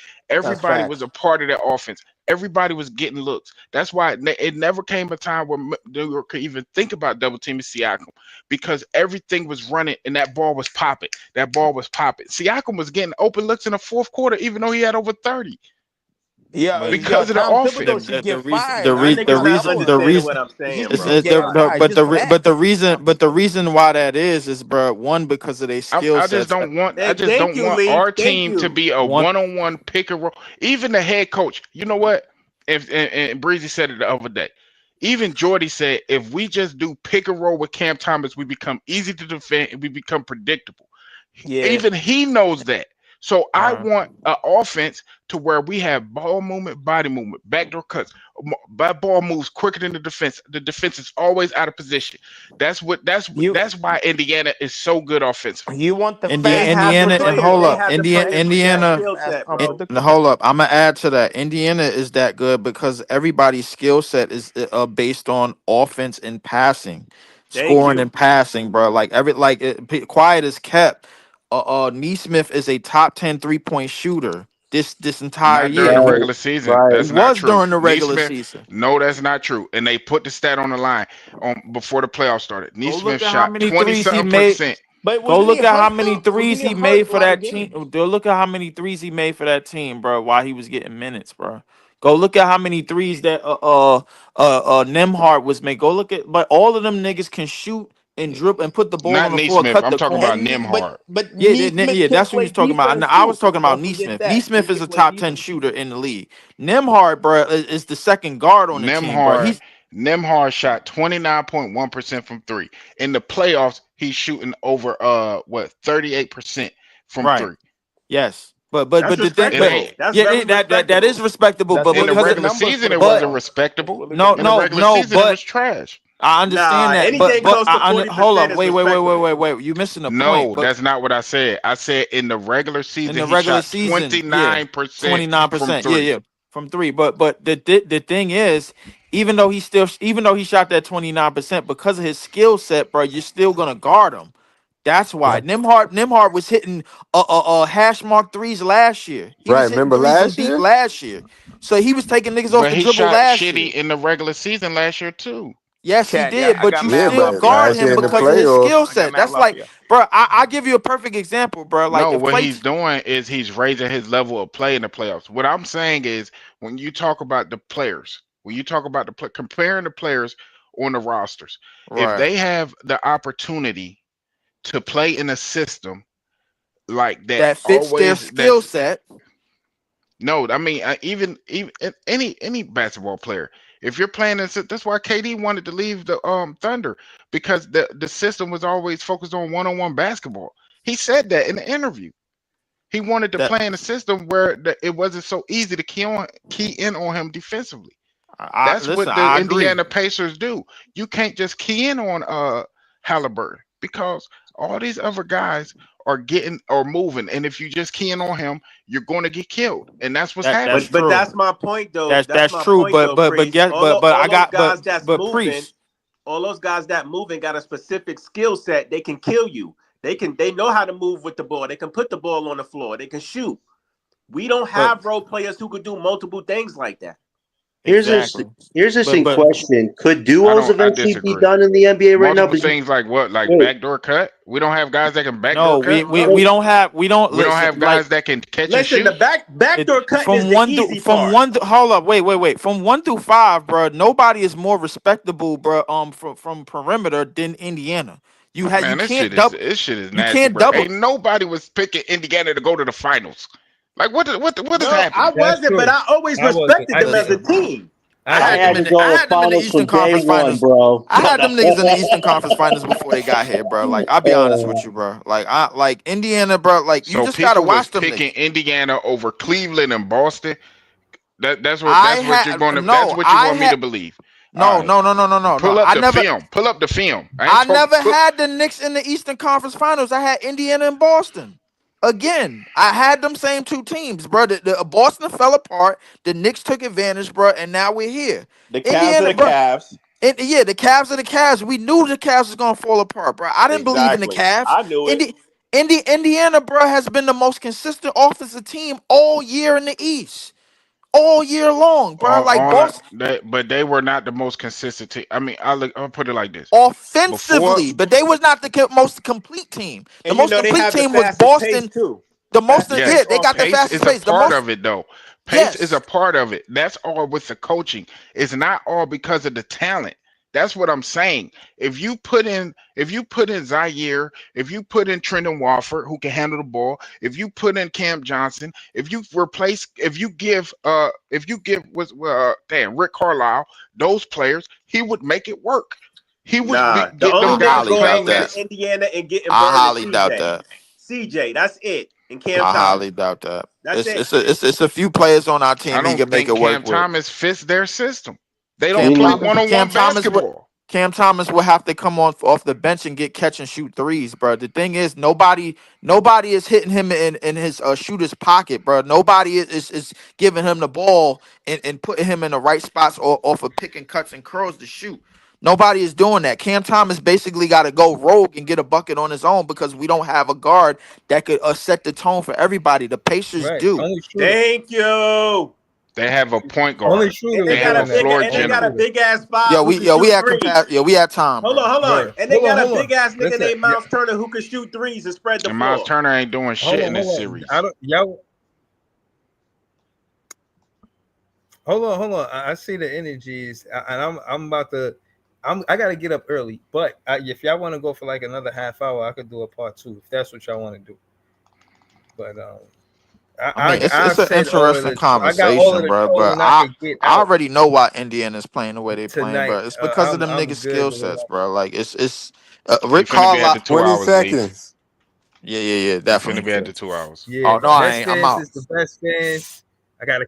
That's Everybody was facts. a part of that offense. Everybody was getting looks. That's why it never came a time where New York could even think about double teaming Siakam because everything was running and that ball was popping. That ball was popping. Siakam was getting open looks in the fourth quarter, even though he had over 30 Yeah, But yo, because of the Tom the Thibodeau offense. should the, the get reason fired. the Y'all He reason should the niggas get not reason fired. the understanding reason what I'm He saying, it's, should bro. get the, Y'all, the fired. but Just facts. but the reason why that is bro, one, because of their skill I just sets. don't want I hey, just thank don't you, want Lee. our Thank team to you. be a One, one-on-one pick and roll. Even the head coach, you know what? If and Breezy said it the other day. Even Jordy said if we just do pick and roll with Cam Thomas, we become easy to defend and we become predictable. Yeah. Even he knows that. So I uh, want an offense to where we have ball movement, body movement, backdoor cuts. That ball moves quicker than the defense. The defense is always out of position. You That's why Indiana is so good offensively. you want the They fast have the Indiana, and breakers players. hold They though. up, have the players with that Indiana, skill Fast set, bro. unpredictable. hold up. I'm gonna add to that. Indiana is that good because everybody's skill set is based on offense and passing, Thank scoring you. and passing, bro. Quiet is kept. Neesmith is a top 10 3-point shooter. this entire Not during the year. Right, regular season. right. He That's not was true. during the regular Neesmith, season. no, that's not true. And they put the stat on the line before the playoffs started. Go Neesmith look at how shot many twenty threes he something made. percent. But Go wasn't he look at how hurt many though? Wasn't threes he he hurt made a for lot of that games? team. Go look at how many threes he made for that team, bro, while he was getting minutes, bro. Go look at how many threes that Nemhard was making. Go look at, but all of them niggas can shoot and dribble and put the ball Not on the floor, Neesmith. cut I'm the talking about corner. And Nimhard. but Yeah, Neesmith yeah, can that's what play he's talking about. And defense I was too. talking about Don't forget Neesmith. that he Neesmith is can a play top 10 defense. shooter in the league. Nemhard, bro, is the second guard on the team, bro. Nemhard Nemhard shot 29.1% from three. In the playoffs, he's shooting over 38% from Right. three. Yes. But That's the thing, It but respectable. ain't That's yeah, very that is respectable. respectable. That's But in the really because good regular numbers for season the it but wasn't playoffs. That's respectable. really no, good In the no, numbers. regular no, season it was but trash. I Nah, understand that. anything close to Hold 40% up, is wait, respectable. you missing the point. No, But that's not what I said. I said in the regular in season the he regular shot season, yeah, 29% from 29%, yeah, three. yeah, from three. But the thing is, even though he shot that 29%, because of his skill set, bro, you're still gonna guard him. That's why Right. Nimhard was hitting hash mark threes last year. He Right. was hitting Remember threes from last deep year? last year. So he was taking niggas off But the he dribble shot last year. shitty in the regular season last year too. Yes, he Cat, yeah, did, I but got you mad Yeah, still but love. guard last him year in the because of his skill playoffs, I got set. mad That's love for like, you. bro, I give you a perfect example, bro. Like No, if what Clay, he's doing is he's raising his level of play in the playoffs. What I'm saying is when you talk about the players, when you talk about comparing the players on the rosters, if right, they have the opportunity to play in a system like that, that fits their always skill that's set. no, I mean even any basketball player. If you're playing this, that's why KD wanted to leave the Thunder because the system was always focused on one-on-one basketball. He said that in the interview. He wanted to That play in a system where it wasn't so easy to key in on him defensively. I That's listen. what the I agree. Indiana Pacers do. You can't just key in on Halliburton because all these other guys are getting or moving, and if you just key in on him, you're going to get killed, and that's what's That's happening. But true. that's my point though. That's That's my true. point But though, but but Priest. get but I All those got guys that's but moving, priest. all those guys that moving got a specific skill set. They can kill you. They know how to move with the ball. They can put the ball on the floor. They can shoot. We don't But have role players who could do multiple things like that. Here's this exactly. here's this in But question. Could duos I eventually be disagree. done in the NBA right now? Multiple Because things like what, like wait, backdoor cut. We don't have guys that can backdoor no, cut, bro. we wait, don't have We don't listen have like guys that can catch and Listen, the shoot. backdoor cutting is from the one through easy part. hold up, wait. From 1 through 5, bro. Nobody is more respectable, bro. From perimeter than Indiana. You Man, can't double. this shit is You nasty, can't bro. double. Ain't nobody was picking Indiana to go to the finals. Like what is No, I happening? That's wasn't, but true. I always I wasn't. respected I them as a Listen, didn't. team. I didn't. I I had them in had the to go Eastern to the Conference finals from Finals. day one, I Shut had them up. niggas in the Eastern Conference Finals before they got here, bro. Like I'll be honest with bro. you, bro. Like I like Indiana, bro. Like you So just gotta people was watch them picking niggas. Indiana over Cleveland and Boston. I That's what you're had going to that's no, what you I want me to had believe. All no, right. no, no, no, no, no, no. Pull up I the never. film. Pull up the film. I ain't I talking never pull, had the Knicks in the Eastern Conference Finals. I had Indiana and Boston. Again, I had them same two teams, bro. The Boston fell apart. The Knicks took advantage, bro, and now we're here. The Cavs are Indiana, the bro. Cavs. And yeah, the Cavs are the Cavs. We knew the Cavs was gonna fall apart, bro. I didn't believe in the Exactly. Cavs. I knew it. Indiana, bro, has been the most consistent offensive team all year in the East, all year long, bro. Like on Boston. but they were not the most consistent team. I mean, I'll put it like this. Before Offensively, but they was not the most complete team. The And you most know they complete have the team was fastest pace Boston. too. The most, Fastest pace yeah, Yes, they got the offense. pace fastest is a pace. The part most, of it, though. Pace is a yes, part of it. That's all with the coaching. It's not all because of the talent. That's what I'm saying. If you put in Zaire, if you put in Trendon Watford, who can handle the ball, if you put in Cam Johnson, if you give was Rick Carlisle those players, he would make it work. He would Nah, the get only them I guys niggas highly going doubt playing over that. minutes. to Indiana and getting I burned is highly doubt CJ. that. CJ, that's it. And Cam I Thomas. highly doubt that. That's It's it. it's a, it's it's a few players on our I team he don't can make think it work Cam with. Thomas fits their system. They don't Cam play You Thomas, one-on-one basketball. Cam Thomas will have to come off the bench and get catch and shoot threes, bro. The thing is, nobody is hitting him in his shooter's pocket, bro. Nobody is giving him the ball and putting him in the right spots or off of pick and cuts and curls to shoot. Nobody is doing that. Cam Thomas basically got to go rogue and get a bucket on his own because we don't have a guard that could set the tone for everybody. The Pacers Right. do. Only shooter. Thank you. They have a point Only guard. shooter And They they is have got a a doing that. big floor and they Only got a general. shooter. big ass five Yeah, who we can yeah we shoot had threes. we had time, Hold on, bro. hold on. Right. And they got a Hold on. big ass nigga Listen. named Miles Turner who can shoot threes and spread the And Miles floor. Turner ain't doing shit in this Hold series. on. Hold on. I see the energies, and I'm about to. I gotta get up early, but if y'all want to go for like another half hour, I could do a part 2 if that's what y'all want to do. But I mean, it's I an said all of interesting the I got all of conversation, the bro. But trolling I could get I out already know why Indiana's playing the way they playing, tonight. bro. It's because of them I'm niggas' good skill with what sets, I bro. Like it's We Rick finna be at the Carlisle. 2 20 hours, Leaf. seconds. Yeah, We finna definitely. be at the 2 hours. Yeah, Oh no, I Nets ain't. I'm fans out. is the best fans. I gotta